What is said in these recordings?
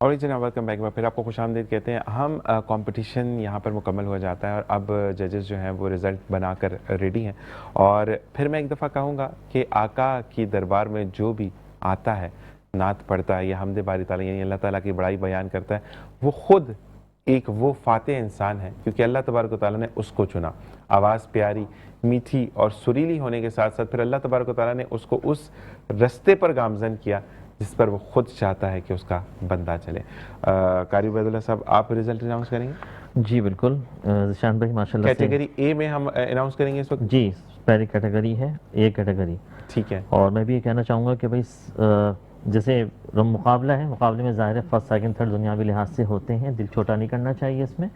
और जनाब welcome back. फिर आपको खुशामदीद कहते हैं। हम कंपटीशन यहाँ पर मुकम्मल हो जाता है और अब जजेस जो हैं वो रिज़ल्ट बनाकर रेडी हैं। और फिर मैं एक दफ़ा कहूँगा कि आका की दरबार में जो भी आता है, नात पढ़ता है या हमदे बारी ताला यानी अल्लाह ताला की बड़ाई बयान करता है, वो ख़ुद एक वो फाते इंसान है, क्योंकि अल्लाह तबारक व तआला ने उसको चुना। आवाज़ प्यारी, मीठी और सुरीली होने के साथ साथ फिर अल्लाह तबारक व तआला ने उसको उस रस्ते पर गामज़न किया जिस पर वो खुद चाहता है कि उसका बंदा चले। कारी उबैदुल्लाह साहब, आप रिजल्ट अनाउंस करेंगे? जी बिल्कुल शान भाई, माशाल्लाह। कैटेगरी ए में हम अनाउंस करेंगे इस वक्त? जी, पहली कैटेगरी है ए कैटेगरी। ठीक है। और मैं भी ये कहना चाहूँगा कि भाई जैसे मुकाबला है, मुकाबले में ज़ाहिर है फर्स्ट सेकंड थर्ड दुनियावी लिहाज से होते हैं, दिल छोटा नहीं करना चाहिए। इसमें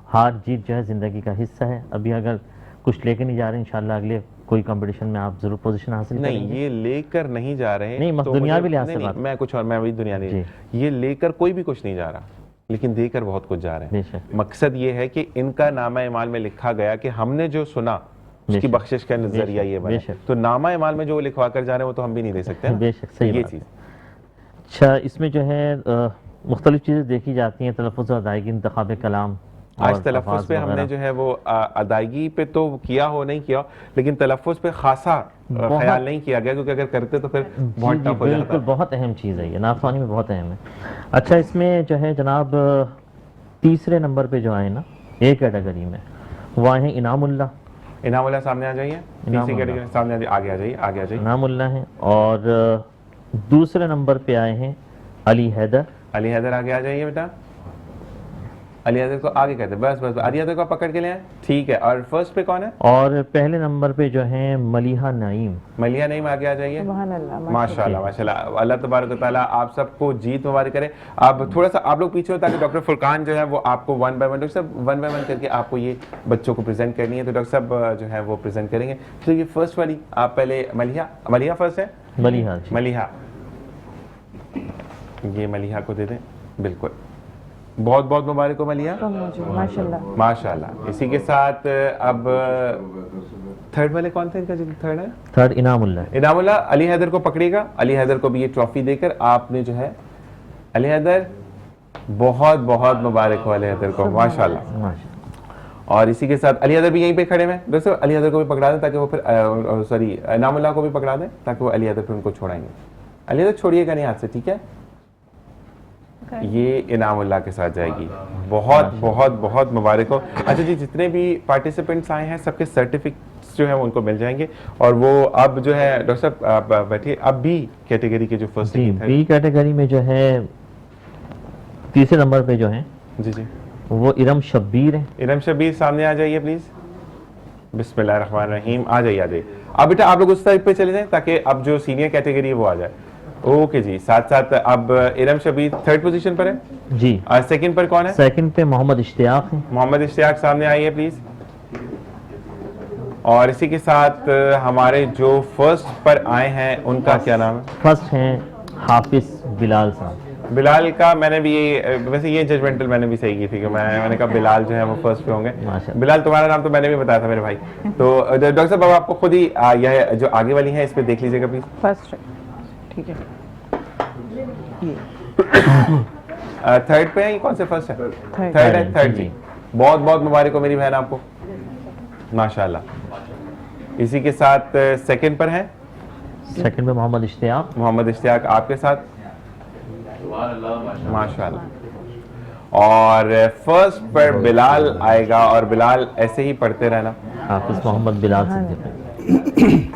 हार जीत जो है ज़िंदगी का हिस्सा है। अभी अगर कुछ लेके नहीं जा रहे, इंशाल्लाह अगले कोई कंपटीशन में आप जरूर पोजीशन हासिल करेंगे। नहीं, ये लेकर नहीं जा रहे हैं। नहीं, तो दुनियावी लिहाज से बात। मैं कुछ और, मैं वही दुनिया नहीं, ये लेकर कोई भी कुछ नहीं जा रहा, लेकिन देकर बहुत कुछ जा रहे हैं। मकसद ये है कि इनका नामा इमाल में लिखा गया कि हमने जो सुना उसकी बख्शिश का नजरिया ये बना। तो नामा इमाल में जो लिखवा कर जा रहे हैं वो तो हम भी नहीं दे सकते। बेशक सही ये चीज़। अच्छा, इसमें जो है मुख्तलिफ चीज़ें देखी जाती हैं, तलफ़्फ़ुज़, अदायगी, इंतखाब कलाम। आज तलफ़्फ़ुज़ पे हमने जो है वो अदायगी पे तो किया हो नहीं किया, लेकिन तलफ़्फ़ुज़ पे खासा ख्याल नहीं किया गया, क्योंकि अगर करते तो फिर बहुत टफ हो जाता। बिल्कुल, बहुत अहम चीज़ है ये, नाफ़ानी में बहुत अहम है। अच्छा, इसमें जो है जनाब तीसरे नंबर पे जो आए ना ए कैटेगरी में, वो आए हैं इनामुल्लाह। इनामुल्लाह सामने आ जाइए, तीसरी कैटेगरी सामने आगे आ जाइए, आगे आ जाइए। इनामुल्लाह हैं। और दूसरे नंबर पे आए हैं अली हैदर। अली हैदर आगे आ जाइए बेटा। अली हैदर को आगे कहते हैं, बस बस अली हैदर को पकड़ के ले आए, ठीक है। और फर्स्ट पे कौन है? और पहले नंबर पे जो है मलिहा नईम। मलिहा नईम आगे आ जाइए। माशाल्लाह माशाल्लाह, अल्लाह तबारक व तआला आप सबको जीत मुबारक करे। आप थोड़ा सा आप लोग पीछे हो ताकि डॉक्टर फुरकान जो है वो आपको वन बाय वन, डॉक्टर साहब वन बाय वन करके आपको ये बच्चों को प्रेजेंट करनी है, तो डॉक्टर साहब जो है वो प्रेजेंट करेंगे। तो ये फर्स्ट वाली आप पहले मलिहा फर्स्ट है। मलिहा, ये मलिहा को दे दें। बिल्कुल, बहुत बहुत मुबारक हो मलिहा, माशाल्लाह माशाल्लाह। इसी के साथ अब थर्ड वाले कौन थे? इनका जो थर्ड है, थर्ड इनामुल्लाह। इनामुल्लाह अली हैदर को पकड़ेगा। अली हैदर को भी ये ट्रॉफी देकर आपने जो है, अली हैदर बहुत बहुत मुबारक हो अली हैदर को, माशाल्लाह। और इसी के साथ अली हैदर भी यहीं पे खड़े हैं। दोस्तों अली हैदर को भी पकड़ा दें ताकि वो फिर सॉरी इनामुल्लाह को भी पकड़ा दें ताकि वो अली हैदर फिर उनको छोड़ाएंगे। अली हैदर छोड़िएगा नहीं हाथ से, ठीक है। ये इनामुल्लाह के साथ जाएगी। बहुत बहुत बहुत मुबारक हो। अच्छा जी, जितने भी पार्टिसिपेंट्स आए हैं सबके सर्टिफिकेट्स जो है वो उनको मिल जाएंगे। और वो अब जो है डॉक्टर साहब आप बैठिए। अब बी कैटेगरी के जो फर्स्ट बी कैटेगरी में जो है तीसरे नंबर पे जो है जी जी वो इरम शब्बीर है। इरम शब्बीर सामने आ जाइए प्लीज। बिस्मिल्लाहिर्रहमानिर्रहीम, आ जाइए आ जाइए। अब बेटा आप लोग उस साइड पे चले जाएं ताकि अब जो सीनियर कैटेगरी है वो आ जाए। ओके जी, साथ साथ अब इरम शबीर थर्ड पोजीशन पर है जी। और सेकंड पर कौन है? सेकंड पे मोहम्मद इश्तियाक है। मोहम्मद इश्तियाक सामने आइए प्लीज। और इसी के साथ हमारे जो फर्स्ट पर आए हैं उनका क्या नाम है? फर्स्ट हैं हाफिज बिलाल साहब। बिलाल का मैंने भी ये वैसे ये जजमेंटल मैंने भी सही की थी कि मैंने कहा बिलाल जो है वो फर्स्ट पे होंगे। बिलाल तुम्हारा नाम तो मैंने भी बताया था मेरे भाई। तो डॉक्टर साहब अब आपको खुद ही यह जो आगे वाली है इस पे देख लीजिएगा प्लीज। फर्स्ट, ठीक है। थर्ड पे है, ये कौन से फर्स्ट है? थर्ड है, थर्ड जी। बहुत बहुत मुबारक हो मेरी बहन आपको, माशाल्लाह। इसी के साथ सेकंड पर है, सेकंड पे मोहम्मद इश्तियाक। मोहम्मद इश्तियाक आपके साथ, माशाल्लाह। और फर्स्ट पर बिलाल आएगा और बिलाल ऐसे ही पढ़ते रहना। हाफिज मोहम्मद बिलाल सिद्दीकी।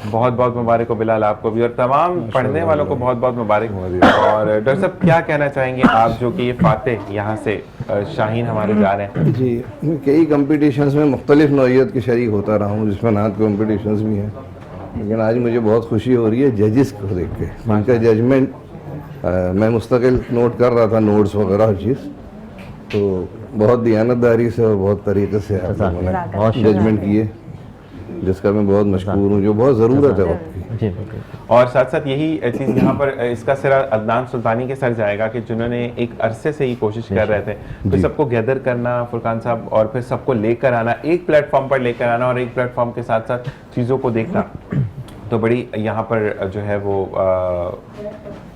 बहुत बहुत मुबारक हो बिलाल आपको भी और तमाम पढ़ने वालों को बहुत बहुत मुबारक। और डॉक्टर साहब क्या कहना चाहेंगे आप जो कि ये फाते यहाँ से शाहीन हमारे जा रहे हैं? जी, कई कंपटीशंस में मुख्तलिफ नौइयत के शरीक होता रहा हूँ, जिसमें नात कॉम्पिटिशन्स भी हैं, लेकिन आज मुझे बहुत खुशी हो रही है जजेस को देख के। उनका जजमेंट मैं मुस्तकिल नोट कर रहा था, नोट्स वगैरह हर चीज़, तो बहुत दियानतदारी से और बहुत तरीके से आप लोगों ने जजमेंट किए, जिसका मैं बहुत मशहूर हूँ, जो बहुत ज़रूरत है वक्त की। और साथ साथ यही चीज़ यहाँ पर इसका सिरा अदनान सुल्तानी के सर जाएगा कि जिन्होंने एक अरसे से ही कोशिश कर रहे थे, फिर सबको गैदर करना फुरकान साहब, और फिर सबको लेकर आना, एक प्लेटफॉर्म पर लेकर आना और एक प्लेटफॉर्म के साथ साथ चीज़ों को देखना, तो बड़ी यहाँ पर जो है वो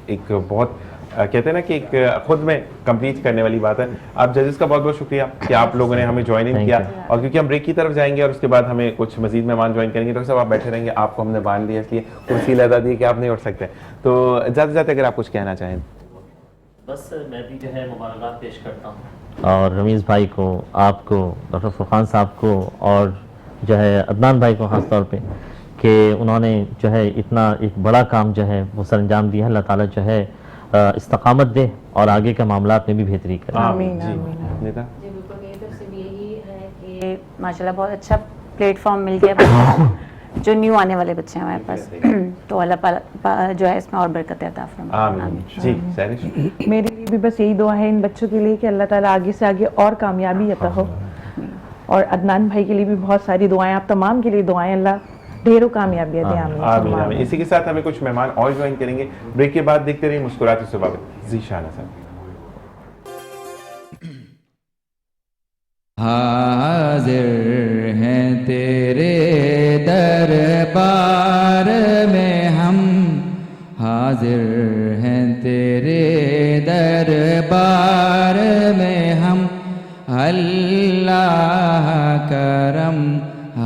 एक बहुत कहते हैं ना कि एक खुद में कंप्लीट करने वाली बात है। आप जजेस का बहुत बहुत शुक्रिया कि आप लोगों ने हमें ज्वाइन इन Thank किया, you. और क्योंकि हम ब्रेक की तरफ जाएंगे और उसके बाद हमें कुछ मजीद मेहमान ज्वाइन करेंगे, डॉक्टर साहब आप बैठे रहेंगे, आपको हमने बांध लिया इसलिए कुर्सी लगा दी कि आप नहीं उठ सकते, तो जाते जाते अगर आप कुछ कहना चाहें। बस मैं भी जो है मुबारकबाद पेश करता हूँ, और रमीज़ भाई को, आपको, डॉक्टर फुरकान साहब को, और जो है अदनान भाई को ख़ास तौर पे, कि उन्होंने जो है इतना एक बड़ा काम जो है वो सरअंजाम दिया है। अल्लाह ताला जो है इस्तकामत दे और आगे के मामलात में भी बेहतरी करे। आमीन, जी आमीन। नेता जी बिल्कुल, मेरी तरफ से भी यही है कि माशाल्लाह बहुत अच्छा प्लेटफॉर्म मिल गया बच्चों को, जो न्यू आने वाले बच्चे हैं हमारे पास, तो अल्लाह जो है इसमें और बरकत अता फरमाए। आमीन। जी सैरिश। मेरे लिए भी बस यही दुआ है इन बच्चों के लिए कि अल्लाह ताला आगे से आगे और कामयाबी अता हो, और अदनान भाई के लिए भी बहुत सारी दुआएं, आप तमाम के लिए दुआएं, अल्लाह ढेरों कामयाबियाँ दे। आमीन आमीन। आमीन। इसी के साथ हमें कुछ मेहमान और ज्वाइन करेंगे। ब्रेक के बाद देखते रहिए मुस्कुराते सुबह। जी शाना साहब। हाजिर हैं तेरे दरबार में हम, हाजिर हैं तेरे दरबार में हम, अल्लाह करम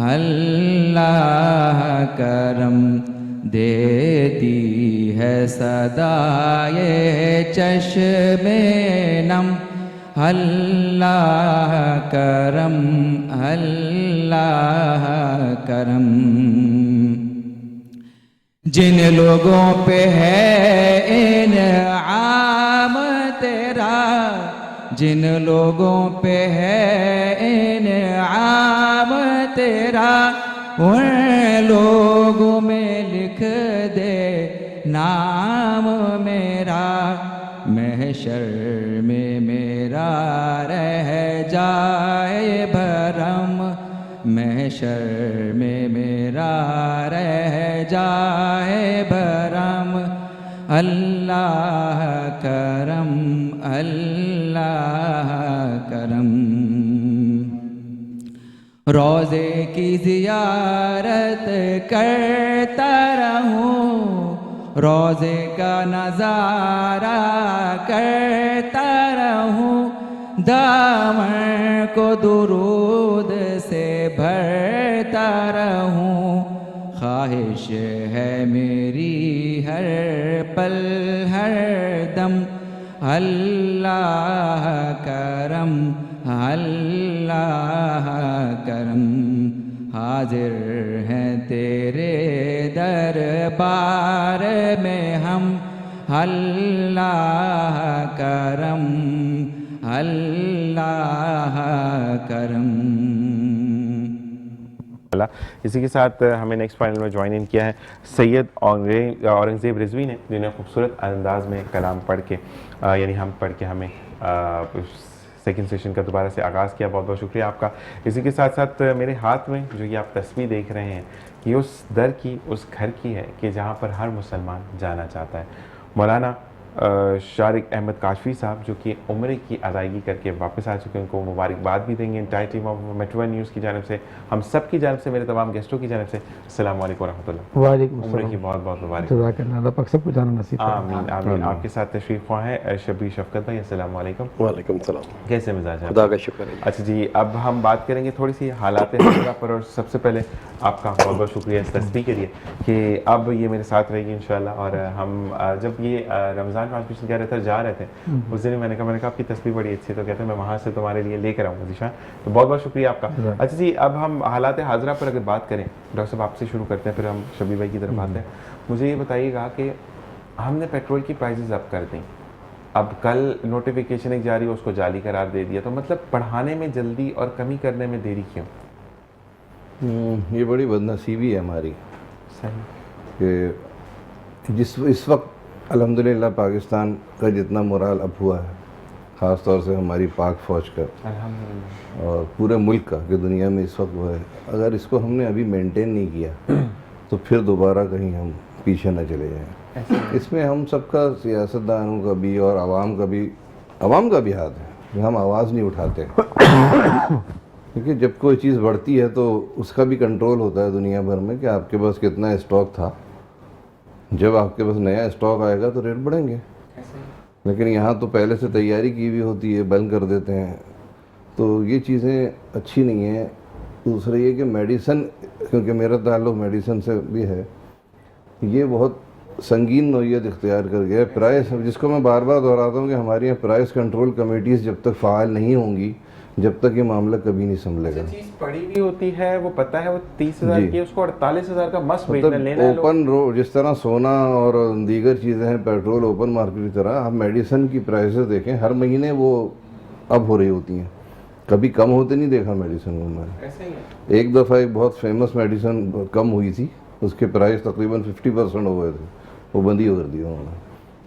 अल्लाह करम, देती है सदाए चश्मे नम, अल्लाह करम अल्लाह करम। जिन लोगों पे है इन्आम तेरा, जिन लोगों पे है इन्आम तेरा, उन लोगों में लिख दे नाम मेरा, महशर में मेरा रह जाए भरम, महशर में मेरा रह जाए भरम, अल्लाह करम अल्लाह करम। रोज़े की ज़ियारत करता रहूं, रोज़े का नज़ारा करता रहूं, दामन को दुरूद से भरता रहूं, ख्वाहिश है मेरी हर पल हर दम, अल्लाह करम अल्लाह करम। हाजिर हैं तेरे दरबार में हम, अल्लाह करम अल्लाह करम। इसी के साथ हमें नेक्स्ट पैनल में ज्वाइन इन किया है सैयद औरंगज़ेब रिजवी ने, जिन्हें खूबसूरत अंदाज में कलाम पढ़ के यानी हम पढ़ के हमें सेकंड सेशन का दोबारा से आगाज़ किया। बहुत बहुत शुक्रिया आपका। इसी के साथ साथ मेरे हाथ में जो ये आप तस्वीर देख रहे हैं, ये उस दर की, उस घर की है कि जहाँ पर हर मुसलमान जाना चाहता है। मौलाना शारिक अहमद काशफी साहब जो कि उम्रे की अदायगी करके वापस आ चुके हैं, उनको मुबारकबाद भी देंगे entire team of metro one news की जानिब से, हम सब की जानिब से, मेरे तमाम गेस्टों की जानिब से अस्सलाम वालेकुम रहमतुल्लाह। वालेकुम उम्रे की बहुत बहुत मुबारक। अल्लाह पाक सबको जाना नसीब करे। आमीन आमीन। आपके साथ तशरीफ ख्वाह है शबीर शफकत भाई, अस्सलाम वालेकुम। वालेकुम सलाम। कैसे मिजाज है? खुदा का शुक्र है। अच्छा जी, अब हम बात करेंगे थोड़ी सी हालात हज़रा पर, और सबसे पहले आपका बहुत बहुत शुक्रिया इस तस्वीर के लिए कि अब ये मेरे साथ रहेगी इंशाल्लाह। और हम जब ये रमज़ान ट्रांसमिशन कह रहे थे, जा रहे थे, उस दिन मैंने कहा आपकी तस्वीर बड़ी अच्छी है, तो कहते हैं मैं वहाँ से तुम्हारे लिए लेकर आऊँगा दिशा, तो बहुत बहुत शुक्रिया आपका। अच्छा जी, अब हम हालात हाज़रा पर अगर बात करें, डॉक्टर साहब आपसे शुरू करते हैं, फिर हम शबीर भाई की तरफ आते हैं। मुझे ये बताइएगा कि हमने पेट्रोल की प्राइसेस अब कर दी, अब कल नोटिफिकेशन एक जारी, उसको जाली करार दे दिया, तो मतलब बढ़ाने में जल्दी और कमी करने में देरी क्यों? ये बड़ी बदनसीबी है हमारी सही कि इस वक्त अल्हम्दुलिल्लाह पाकिस्तान का जितना मोराल अप हुआ है, ख़ास तौर से हमारी पाक फ़ौज का अल्हम्दुलिल्लाह, और पूरे मुल्क का, कि दुनिया में इस वक्त वो है, अगर इसको हमने अभी मेंटेन नहीं किया तो फिर दोबारा कहीं हम पीछे न चले जाएं। इसमें हम सबका, सियासतदानों का भी और आवाम का भी हाथ है कि हम आवाज़ नहीं उठाते, क्योंकि जब कोई चीज़ बढ़ती है तो उसका भी कंट्रोल होता है दुनिया भर में कि आपके पास कितना स्टॉक था जब आपके पास नया स्टॉक आएगा तो रेट बढ़ेंगे, लेकिन यहाँ तो पहले से तैयारी की हुई होती है, बंद कर देते हैं, तो ये चीज़ें अच्छी नहीं है। दूसरा ये कि मेडिसन, क्योंकि मेरा ताल्लुक मेडिसन से भी है, ये बहुत संगीन नौइयत इख्तियार कर गया है। प्राइस, जिसको मैं बार बार दोहराता हूँ कि हमारे यहाँ प्राइस कंट्रोल कमेटीज़ जब तक फ़ाइल नहीं होंगी, जब तक ये मामला कभी नहीं संभलेगा। चीज पड़ी भी होती है, वो पता है वो 30,000 की, उसको 48,000 का मस्त बेचना लेना है। ओपन रोड जिस तरह सोना और दीगर चीज़ें हैं, पेट्रोल ओपन मार्केट की तरह, आप मेडिसिन की प्राइसेस देखें, हर महीने वो अब हो रही होती हैं, कभी कम होते नहीं देखा मेडिसिन को मैंने। ऐसे ही है। एक दफ़ा एक बहुत फेमस मेडिसिन कम हुई थी, उसके प्राइस तकरीबन 50% हो गए थे, वो बंद ही कर दिया उन्होंने।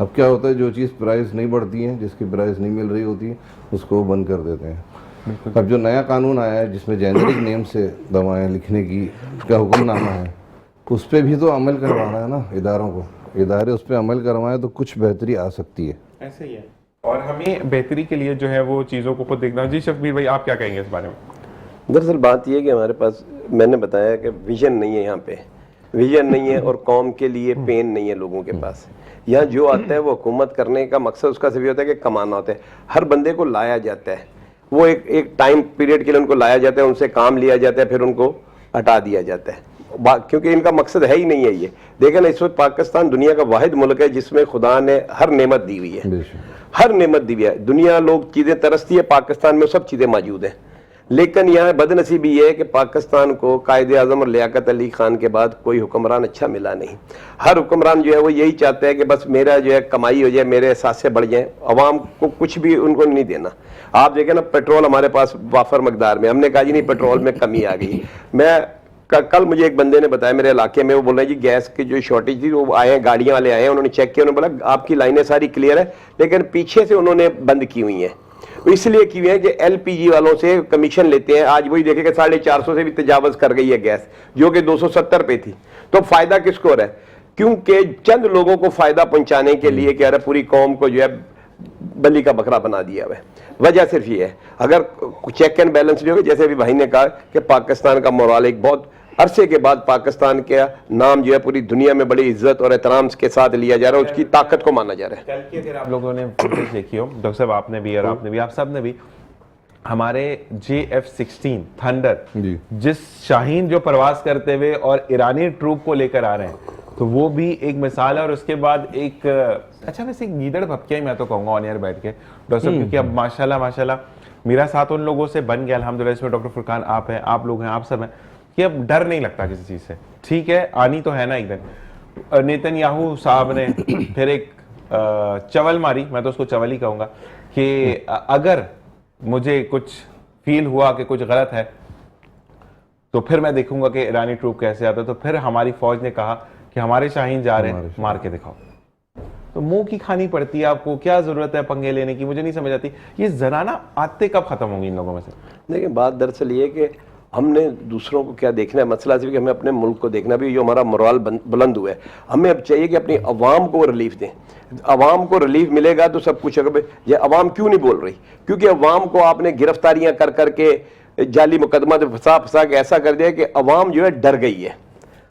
अब क्या होता है, जो चीज़ प्राइस नहीं बढ़ती है, जिसकी प्राइस नहीं मिल रही होती है, उसको बंद कर देते हैं। अब जो नया कानून आया है जिसमें जेनेरिक नेम से दवाएं लिखने की उसका हुक्मनामा है, उस पर भी तो अमल करवाना है ना इदारों को, इदारे उस पर अमल करवाएं तो कुछ बेहतरी आ सकती है। ऐसे ही है, और हमें बेहतरी के लिए जो है वो चीज़ों को खुद देखना। जी शफीर भाई, आप क्या कहेंगे इस बारे में? दरअसल बात यह है कि हमारे पास, मैंने बताया कि विजन नहीं है, यहाँ पे विजन नहीं है और कौम के लिए पेन नहीं है लोगों के पास। यहाँ जो आता है वो हुकूमत करने का मकसद उसका सिर्फ होता है कि कमाना होता है। हर बंदे को लाया जाता है, वो एक टाइम पीरियड के लिए उनको लाया जाता है, उनसे काम लिया जाता है, फिर उनको हटा दिया जाता है, क्योंकि इनका मकसद है ही नहीं है ये। देखें ना, इस वक्त पाकिस्तान दुनिया का वाहिद मुल्क है जिसमें खुदा ने हर नेमत दी हुई है, हर नेमत दी हुई है। दुनिया लोग चीज़ें तरसती है, पाकिस्तान में सब चीज़ें मौजूद हैं। लेकिन यहाँ बदनसीबी ये है कि पाकिस्तान को कायदे आज़म और लियाकत अली खान के बाद कोई हुक्मरान अच्छा मिला नहीं। हर हुक्मरान जो है वो यही चाहता है कि बस मेरा जो है कमाई हो जाए, मेरे एहसासे बढ़ जाएं, अवाम को कुछ भी उनको नहीं देना। आप देखें ना, पेट्रोल हमारे पास वाफर मकदार में, हमने कहा जी नहीं पेट्रोल में कमी आ गई। मैं कल मुझे एक बंदे ने बताया मेरे इलाके में, वो बोल रहे हैं जी गैस की जो शॉर्टेज थी, वो आए हैं, गाड़ियाँ वाले आए हैं, उन्होंने चेक किया, उन्होंने बोला आपकी लाइनें सारी क्लियर है, लेकिन पीछे से उन्होंने बंद की हुई हैं। इसलिए की हुई है कि एलपीजी वालों से कमीशन लेते हैं। आज वही देखें कि 450 से भी तजावज कर गई है गैस, जो कि 270 पे थी। तो फायदा किसको हो रहा है? क्योंकि चंद लोगों को फायदा पहुंचाने के लिए क्या है, पूरी कौम को जो है बलि का बकरा बना दिया हुआ है। वजह सिर्फ ये है, अगर चेक एंड बैलेंस नहीं होगा, जैसे अभी भाई ने कहा कि पाकिस्तान का मोराल एक बहुत अरसे के बाद पाकिस्तान का नाम जो है पूरी दुनिया में बड़ी इज्जत और एहतराम के साथ लिया जा रहा है, उसकी ताकत को माना जा रहा है। कल की अगर आप लोगों ने फुटेज देखी हो, डॉक्टर साहब आपने भी और आपने भी, आप सब ने भी, हमारे JF-16 थंडर जिस शाहीन जो प्रवास करते हुए और ईरानी ट्रूप को लेकर आ रहे हैं, तो वो भी एक मिसाल है। और उसके बाद एक अच्छा, वैसे गीदड़ भपकिया ही मैं तो कहूँगा ऑन एयर बैठ के डॉक्टर साहब, क्योंकि अब माशाल्लाह मेरा साथ उन लोगों से बन गया अल्हम्दुलिल्लाह। इसमें डॉक्टर फुरकान आप हैं, आप लोग हैं, आप सब हैं, कि अब डर नहीं लगता किसी चीज़ से। ठीक है, आनी तो है ना एक दिन। नेतन्याहू साहब ने फिर एक चवल मारी, मैं तो उसको चवल ही कहूँगा, कि अगर मुझे कुछ फील हुआ कि कुछ गलत है तो फिर मैं देखूंगा कि ईरानी ट्रूप कैसे आता है। तो फिर हमारी फौज ने कहा कि हमारे शाहीन जा रहे हैं, मार के दिखाओ। तो मुंह की खानी पड़ती है आपको, क्या जरूरत है पंगे लेने की, मुझे नहीं समझ आती। ये जनाना आते कब खत्म होंगी इन लोगों में से? देखिए, बात दरअसल ये कि हमने दूसरों को क्या देखना है, मसला सिर्फ कि हमें अपने मुल्क को देखना भी, जो हमारा मोराल बुलंद हुआ है। हमें अब चाहिए कि अपनी अवाम को रिलीफ दें। अवाम को रिलीफ मिलेगा तो सब कुछ। अगर ये अवाम क्यों नहीं बोल रही? क्योंकि अवाम को आपने गिरफ्तारियां कर करके जाली मुकदमा तो फंसा के ऐसा कर दिया कि अवाम जो है डर गई है,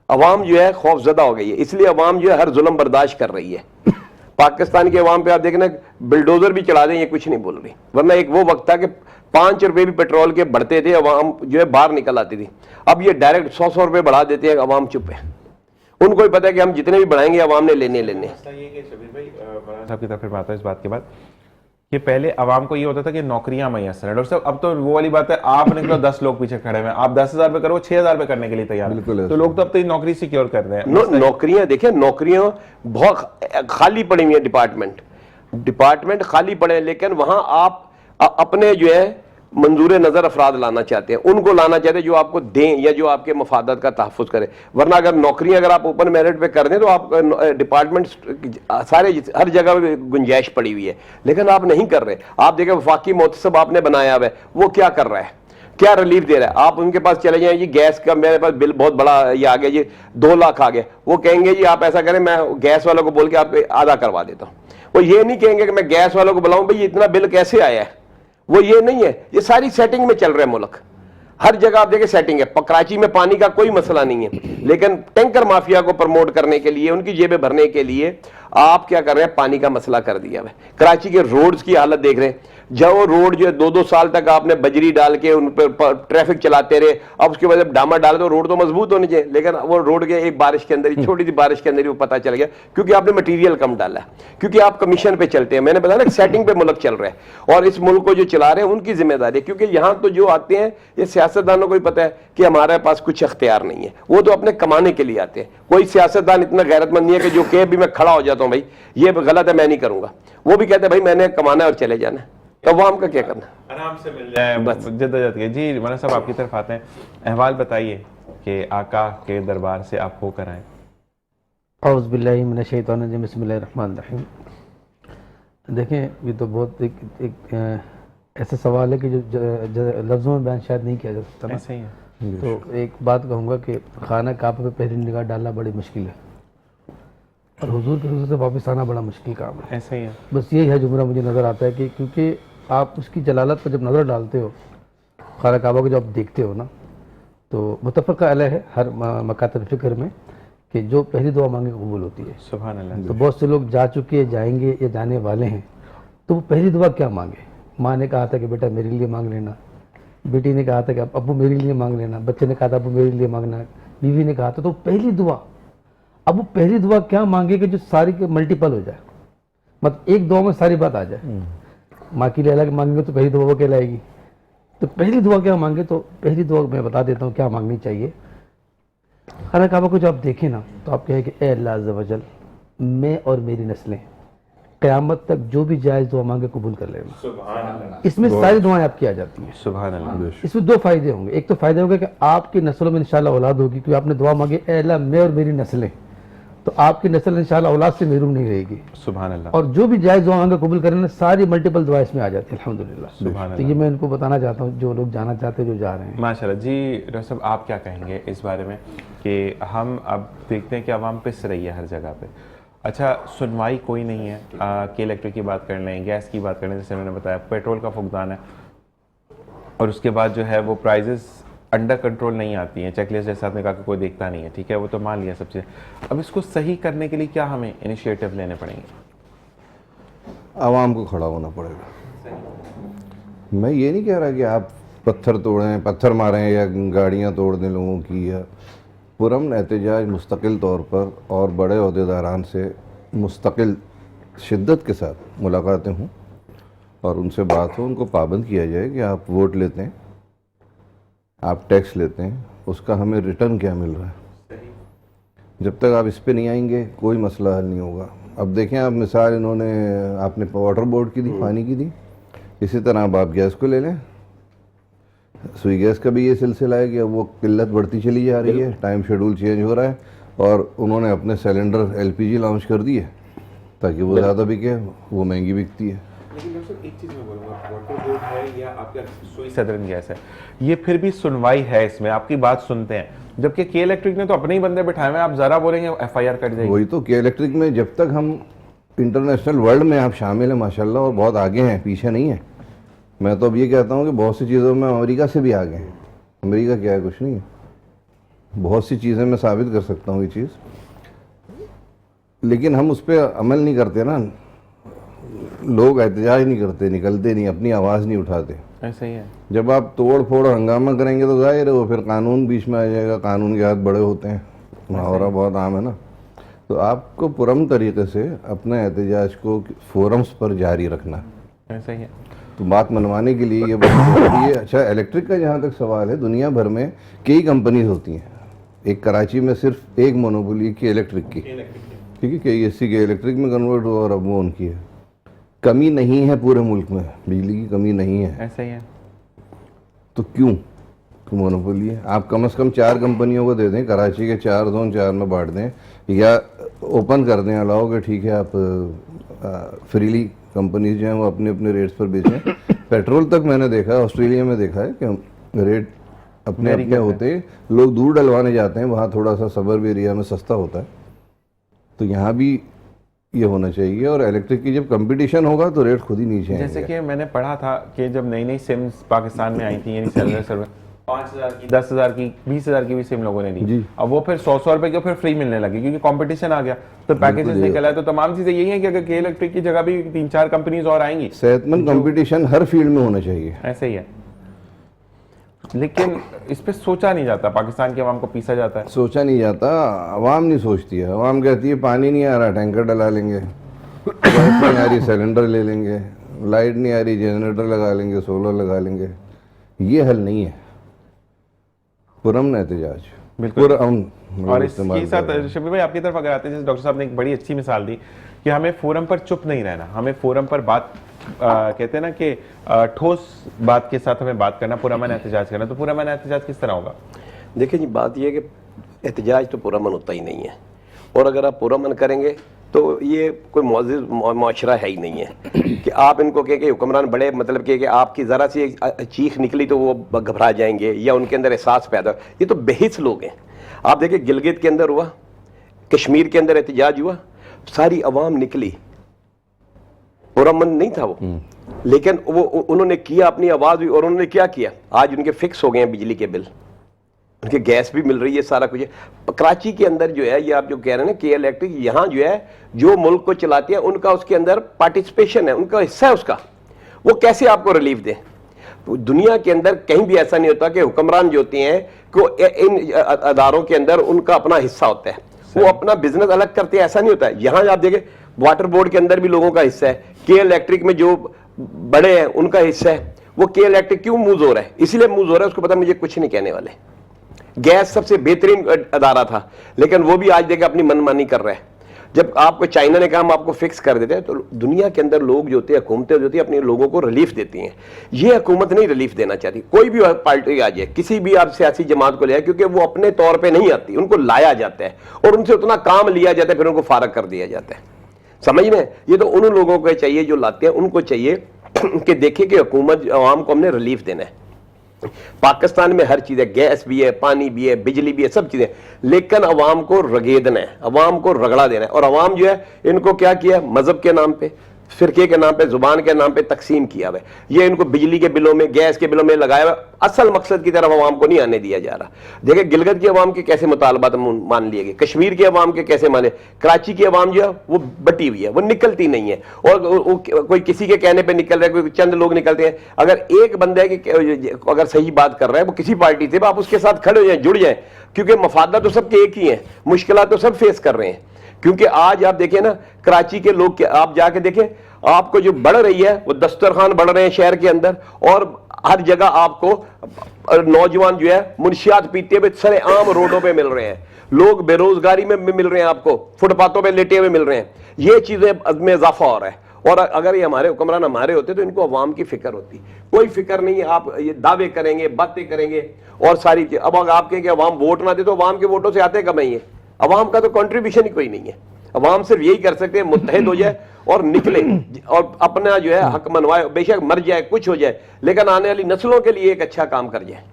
अवाम जो है खौफजदा हो गई है। इसलिए अवाम जो है हर जुल्म बर्दाश्त कर रही है। पाकिस्तान के अवाम पे आप देखना, बिल्डोजर भी चला दें, ये कुछ नहीं बोल रही। वरना एक वो वक्त था कि 5 रुपए भी पेट्रोल के बढ़ते थे, अवाम जो है बाहर निकल आती थी। अब ये डायरेक्ट 100 रुपए बढ़ा देते हैं, अवाम चुप है। उनको भी पता है कि हम जितने भी बढ़ाएंगे अवाम ने लेने। शबीर भाई, साहब की तरफ फिर बात है इस बात के बाद कि पहले अवाम को ये होता था कि नौकरियां मैसर है। डॉक्टर साहब, अब तो वो वाली बात है, आप निकलो 10 लोग पीछे खड़े हैं, आप 10,000 पे करो, 6,000 पे करने के लिए तैयार है। तो लोग तो अब तो नौकरी सिक्योर कर रहे हैं। नौकरियां देखिए, नौकरियां बहुत खाली पड़ी हुई है, डिपार्टमेंट खाली पड़े हैं, लेकिन वहां आप अपने जो है मंजूर नजर अफराद लाना चाहते हैं, उनको लाना चाहते हैं जो आपको दें या जो आपके मफादत का तहफ़्फ़ुज़ करें। वरना अगर नौकरियां अगर आप ओपन मेरिट पे कर दें तो आप डिपार्टमेंट सारे हर जगह गुंजाइश पड़ी हुई है, लेकिन आप नहीं कर रहे। आप देखें, वफाकी मोहतसब आपने बनाया हुआ है, वो क्या कर रहा है, क्या रिलीफ दे रहा है? आप उनके पास चले जाएं, जी गैस का मेरे पास बिल बहुत बड़ा ये आ गया जी, 2 लाख आ गया। वो कहेंगे जी आप ऐसा करें, मैं गैस वालों को बोल के आप आधा करवा देता हूँ। वो ये नहीं कहेंगे कि मैं गैस वालों को बुलाऊं, भाई इतना बिल कैसे आया है। वो ये नहीं है, ये सारी सेटिंग में चल रहा है मुल्क। हर जगह आप देखें सेटिंग है। कराची में पानी का कोई मसला नहीं है, लेकिन टैंकर माफिया को प्रमोट करने के लिए, उनकी जेबें भरने के लिए आप क्या कर रहे हैं, पानी का मसला कर दिया है। कराची के रोड्स की हालत देख रहे हैं, जब वो रोड जो है 2-2 साल तक आपने बजरी डाल के उन पर ट्रैफिक चलाते रहे, अब उसके बाद जब डामर डाले तो रोड तो मजबूत होने चाहिए, लेकिन वो रोड के एक बारिश के अंदर ही, छोटी सी बारिश के अंदर ही वो पता चल गया, क्योंकि आपने मटेरियल कम डाला है, क्योंकि आप कमीशन पे चलते हैं। मैंने बताया ना, सेटिंग पे मुल्क चल रहा है, और इस मुल्क को जो चला रहे हैं उनकी जिम्मेदारी है, क्योंकि यहाँ तो जो आते हैं ये सियासतदानों को भी पता है कि हमारे पास कुछ अख्तियार नहीं है, वो तो अपने कमाने के लिए आते हैं। कोई सियासतदान इतना गैरतमंद नहीं है कि जो कहे भी मैं खड़ा हो जाता हूँ भाई ये गलत है मैं नहीं करूंगा, वो भी कहते हैं भाई मैंने कमाना है और चले जाना है, तो वो हमका क्या करना, आराम से मिल जाए बस जद्दोजहद के। जी मौलाना साहब आपकी तरफ आते हैं, अहवाल बताइए कि आका के दरबार से आप होकर आए। औज़ु बिल्लाहि मिनश शैतानिर रजीम, बिस्मिल्लाहिर रहमानिर रहीम। देखें ये तो बहुत एक ऐसा सवाल है कि जो लफ्ज़ों में बयान शायद नहीं किया जा सकता ना। ऐसा ही है। तो एक बात कहूँगा कि खाना काबा पे पहली निगाह डालना बड़ी मुश्किल है, और हुजूर के हुजूर से वापस आना बड़ा मुश्किल काम है। ऐसा ही है। बस यही है जुमला मुझे नज़र आता है कि क्योंकि आप उसकी जलालत पर जब नज़र डालते हो, खाना काबा को जब देखते हो ना, तो मुतफ़क़ा अलैह है हर मकातब फ़िक्र में कि जो पहली दुआ मांगे कबूल होती है। सुभान अल्लाह। तो बहुत से लोग जा चुके, जाएंगे या जाने वाले हैं, तो वो पहली दुआ क्या मांगे? माँ ने कहा था कि बेटा मेरे लिए मांग लेना, बेटी ने कहा था कि अब्बू मेरे लिए मांग लेना, बच्चे ने कहा था अब्बू मेरे लिए मांगना, बीवी ने कहा था, तो पहली दुआ। अब वो पहली दुआ क्या मांगे कि जो सारी के मल्टीपल हो जाए, मतलब एक दुआ में सारी बात आ जाए। माँ के लिए अलग मांगेंगे तो पहली दुआ वो कहलाएगी। तो पहली दुआ क्या मांगे, तो पहली दुआ मैं बता देता हूँ क्या मांगनी चाहिए। खाना काबा को जब आप देखें ना, तो आप कहें कि ए अल्लाह अज़्ज़ व जल, मैं और मेरी नस्लें क़यामत तक जो भी जायज़ दुआ मांगे कबूल कर लेना। सुभान अल्लाह। इसमें सारी दुआएं आपकी आ जाती हैं। सुभान अल्लाह। इसमें दो फायदे होंगे। एक तो फायदा होगा कि आपकी नस्लों में इंशाल्लाह औलाद होगी, क्योंकि आपने दुआ मांगी ए अल्लाह मैं और मेरी नस्लें, तो आपकी नस्ल इंशाल्लाह औलाद से महरूम नहीं रहेगी। सुभान अल्लाह। और जो भी जायज़ दुआ मांगे कबूल करना, सारी मल्टीपल दुआ इसमें आ जाती है अल्हम्दुलिल्लाह। सुभान तो ये मैं इनको बताना चाहता हूँ, जो लोग जाना चाहते हैं, जो जा रहे हैं। माशाल्लाह। जी डॉक्टर साहब आप क्या कहेंगे इस बारे में कि हम अब देखते हैं कि आवाम पिस रही है हर जगह पे, अच्छा सुनवाई कोई नहीं है। कि इलेक्ट्रिक की बात कर लें, गैस की बात कर लें, जैसे मैंने बताया पेट्रोल का फुकदान है, और उसके बाद जो है वो प्राइजेस अंडर कंट्रोल नहीं आती हैं। चेकलिस्ट जैसे आपने कहा कि कोई देखता नहीं है, ठीक है, वो तो मान लिया सब चीज़ें। अब इसको सही करने के लिए क्या हमें इनिशिएटिव लेने पड़ेंगे? आवाम को खड़ा होना पड़ेगा। मैं ये नहीं कह रहा कि आप पत्थर तोड़ें, पत्थर मारें या गाड़ियाँ तोड़ दें लोगों की, या पुरअमन एहतजाज मुस्तकिल तौर पर और बड़े अहदेदारान से मुस्तकिल शिद्दत के साथ मुलाकातें हों और उनसे बात हो, उनको पाबंद किया जाए कि आप वोट लेते हैं, आप टैक्स लेते हैं, उसका हमें रिटर्न क्या मिल रहा है। जब तक आप इस पे नहीं आएंगे कोई मसला हल नहीं होगा। अब देखें आप मिसाल इन्होंने आपने वाटर बोर्ड की दी, पानी की दी, इसी तरह अब आप गैस को ले लें। सुई गैस का भी ये सिलसिला है कि अब वो किल्लत बढ़ती चली जा रही है, टाइम शेड्यूल चेंज हो रहा है, और उन्होंने अपने सिलेंडर LPG लॉन्च कर दी है ताकि वो ज़्यादा बिके, वो महंगी बिकती है। लेकिन डॉक्टर साहब एक चीज़ मैं बोलूँगा, वाटर बोर्ड है या आपका सुई सदरन गैस है, ये फिर भी सुनवाई है इसमें, आपकी बात सुनते हैं, जबकि के इलेक्ट्रिक ने तो अपने ही बंदे बैठाए हुए हैं, आप ज़रा बोलेंगे FIR कर जाएगी। वही तो, के इलेक्ट्रिक में जब तक हम इंटरनेशनल वर्ल्ड में आप शामिल हैं माशाल्लाह, और बहुत आगे हैं, पीछे नहीं है। मैं तो अब ये कहता हूँ कि बहुत सी चीज़ों में अमेरिका से भी आगे हैं। अमेरिका क्या है, कुछ नहीं है। बहुत सी चीज़ें मैं साबित कर सकता हूँ ये चीज़, लेकिन हम उस पर अमल नहीं करते ना, लोग एहतजाज नहीं करते, निकलते नहीं, अपनी आवाज़ नहीं उठाते। ऐसा ही है। जब आप तोड़ फोड़ हंगामा करेंगे तो जाहिर है वो फिर कानून बीच में आ जाएगा, कानून के हाथ बड़े होते हैं, मुहावरा बहुत आम है ना। तो आपको पुरअमन तरीके से अपने एहतजाज को फोरम्स पर जारी रखना। ऐसा ही है। तो बात मनवाने के लिए ये बहुत ज़रूरी है। अच्छा इलेक्ट्रिक का जहाँ तक सवाल है, दुनिया भर में कई कंपनीज होती हैं, एक कराची में सिर्फ एक मोनोपोली की इलेक्ट्रिक की, ठीक है, KESC के इलेक्ट्रिक में कन्वर्ट हुआ और अब वो उनकी है। कमी नहीं है पूरे मुल्क में, बिजली की कमी नहीं है। ऐसा ही है। तो क्यों मोनोपोली है? आप कम से कम 4 कंपनियों को दे दें, कराची के 4 जोन 4 में बांट दें, या ओपन कर दें, अलाउ के ठीक है आप फ्रीली कंपनीज जो हैं वो अपने अपने रेट्स पर बेचें। पेट्रोल तक मैंने देखा है, ऑस्ट्रेलिया में देखा है कि रेट अपने अपने होते, लोग दूर डलवाने जाते हैं, वहाँ थोड़ा सा सबर्ब एरिया में सस्ता होता है। तो यहाँ भी ये होना चाहिए, और इलेक्ट्रिक की जब कंपटीशन होगा तो रेट खुद ही नीचे आएंगे। जैसे कि मैंने पढ़ा था कि जब नई नई सिम्स पाकिस्तान में आई थी, यानी सेलुलर सर्विस, 5,000 की, 10,000 की, 20,000 की भी सिम लोगों ने दी। जी। अब वो फिर 100 रुपए की फिर फ्री मिलने लगी क्योंकि कंपटीशन आ गया, तो पैकेजेस बिल्कुल, निकल आए। तो तमाम चीजें यही है कि अगर के इलेक्ट्रिक की जगह भी 3-4 कंपनीज और आएंगी, सेहतमंद कंपटीशन हर फील्ड में होना चाहिए। ऐसे ही है। लेकिन इस पे सोचा नहीं जाता, पाकिस्तान की आवाम को पीसा जाता है। सोचा नहीं जाता, आवाम नहीं सोचती है। आवाम कहती है पानी नहीं आ रहा, टैंकर डला लेंगे, गैस नहीं आ रही, सिलेंडर ले लेंगे, लाइट नहीं आ रही, जनरेटर लगा लेंगे, सोलर लगा लेंगे। ये हल नहीं है। पुरअमन एहतजाज, बिल्कुल। पुरअमन और इस्तेमाल इसके कर साथ रहे हैं। शबीर भाई आपकी तरफ अगर आते हैं, जैसे डॉक्टर साहब ने एक बड़ी अच्छी मिसाल दी कि हमें फोरम पर चुप नहीं रहना, हमें फोरम पर बात कहते हैं ना कि ठोस बात के साथ हमें बात करना, पुरअमन एहतजाज करना। तो पुरअमन एहतजाज किस तरह होगा? देखिए जी, बात यह है कि एहतजाज तो पुरअमन होता ही नहीं है, और अगर आप पुरअमन करेंगे तो ये कोई मुआशरा है ही नहीं है कि आप इनको कहें कि हुक्मरान बड़े, मतलब कि आपकी ज़रा सी चीख निकली तो वो घबरा जाएंगे या उनके अंदर एहसास पैदा। ये तो बेहिस लोग हैं। आप देखिए गिलगित के अंदर हुआ, कश्मीर के अंदर एहतजाज हुआ, सारी अवाम निकली, पुरअमन नहीं था वो, लेकिन वो उन्होंने किया अपनी आवाज़ भी। और उन्होंने क्या किया, आज उनके फिक्स हो गए हैं बिजली के बिल, उनके गैस भी मिल रही है, सारा कुछ है। कराची के अंदर जो है, ये आप जो कह रहे हैं ना के इलेक्ट्रिक, यहाँ जो है जो मुल्क को चलाती है उनका उसके अंदर पार्टिसिपेशन है, उनका हिस्सा है उसका, वो कैसे आपको रिलीफ दे? तो दुनिया के अंदर कहीं भी ऐसा नहीं होता कि हुक्मरान जो होते हैं को इन अदारों के अंदर उनका अपना हिस्सा होता है, वो अपना बिजनेस अलग करते हैं, ऐसा नहीं होता है। यहाँ आप देखें वाटर बोर्ड के अंदर भी लोगों का हिस्सा है, के इलेक्ट्रिक में जो बड़े हैं उनका हिस्सा है। वो के इलेक्ट्रिक क्यों मूव हो रहा है? इसलिए मूव हो रहा है, उसको पता मुझे कुछ नहीं कहने वाले। गैस सबसे बेहतरीन अदारा था, लेकिन वो भी आज देखिए अपनी मनमानी कर रहा है। जब आपको चाइना ने कहा हम आपको फिक्स कर देते हैं, तो दुनिया के अंदर लोग जो होते हैं, हुकूमतें जो होती हैं, अपने लोगों को रिलीफ देती हैं। ये हुकूमत नहीं रिलीफ देना चाहती, कोई भी पार्टी आ जाए, किसी भी आप सियासी जमात को ले आए, क्योंकि वो अपने तौर पे नहीं आती, उनको लाया जाता है और उनसे उतना काम लिया जाता है, फिर उनको फारग कर दिया जाता है। समझ में? ये तो उन लोगों को चाहिए जो लाते हैं, उनको चाहिए कि देखिए कि हुकूमत आवाम को हमने रिलीफ देना है। पाकिस्तान में हर चीज़ है, गैस भी है, पानी भी है, बिजली भी है, सब चीज़ें, लेकिन अवाम को रगेदना है, अवाम को रगड़ा देना है। और अवाम जो है इनको क्या किया, मजहब के नाम पे, फिरके के नाम पे, जुबान के नाम पे तकसीम किया हुआ है। ये इनको बिजली के बिलों में, गैस के बिलों में लगाया हुआ, असल मकसद की तरफ अवाम को नहीं आने दिया जा रहा। देखिए गिलगित की अवाम के कैसे मुतालबात मान लिए गए, कश्मीर की अवाम के कैसे माने, कराची की अवाम जो है वो बटी हुई है, वो निकलती नहीं है। और कोई किसी के कहने पर निकल रहा है, कोई चंद लोग निकलते हैं। अगर एक बंदा है कि अगर सही बात कर रहा है वो किसी पार्टी से, आप उसके साथ खड़े हो जाए, जुड़ जाए, क्योंकि मफादा तो सबके एक ही है, मुश्किलात तो सब फेस कर रहे हैं। क्योंकि आज आप देखें ना, कराची के लोग, आप जाके देखें, आपको जो बढ़ रही है वो दस्तरखान बढ़ रहे हैं शहर के अंदर, और हर जगह आपको नौजवान जो है मुनशियात पीते हुए सरेआम रोडों पे मिल रहे हैं, लोग बेरोजगारी में मिल रहे हैं, आपको फुटपाथों पे लेटे हुए मिल रहे हैं। ये चीजें में इजाफा हो रहा है। और अगर ये हमारे हुक्मरान हमारे होते तो इनको अवाम की फिक्र होती, कोई फिक्र नहीं है। आप ये दावे करेंगे, बातें करेंगे और सारी चीज। अब अगर आप कहें कि अवाम वोट ना दे, तो अवाम के वोटों से आते कब नहीं है? अवाम का तो कंट्रीब्यूशन ही कोई नहीं है। अवाम सिर्फ यही कर सकते हैं, मुत्तहिद हो जाए और निकले और अपना जो है हक मनवाए, बेशक मर जाए, कुछ हो जाए, लेकिन आने वाली नस्लों के लिए एक अच्छा काम कर जाए।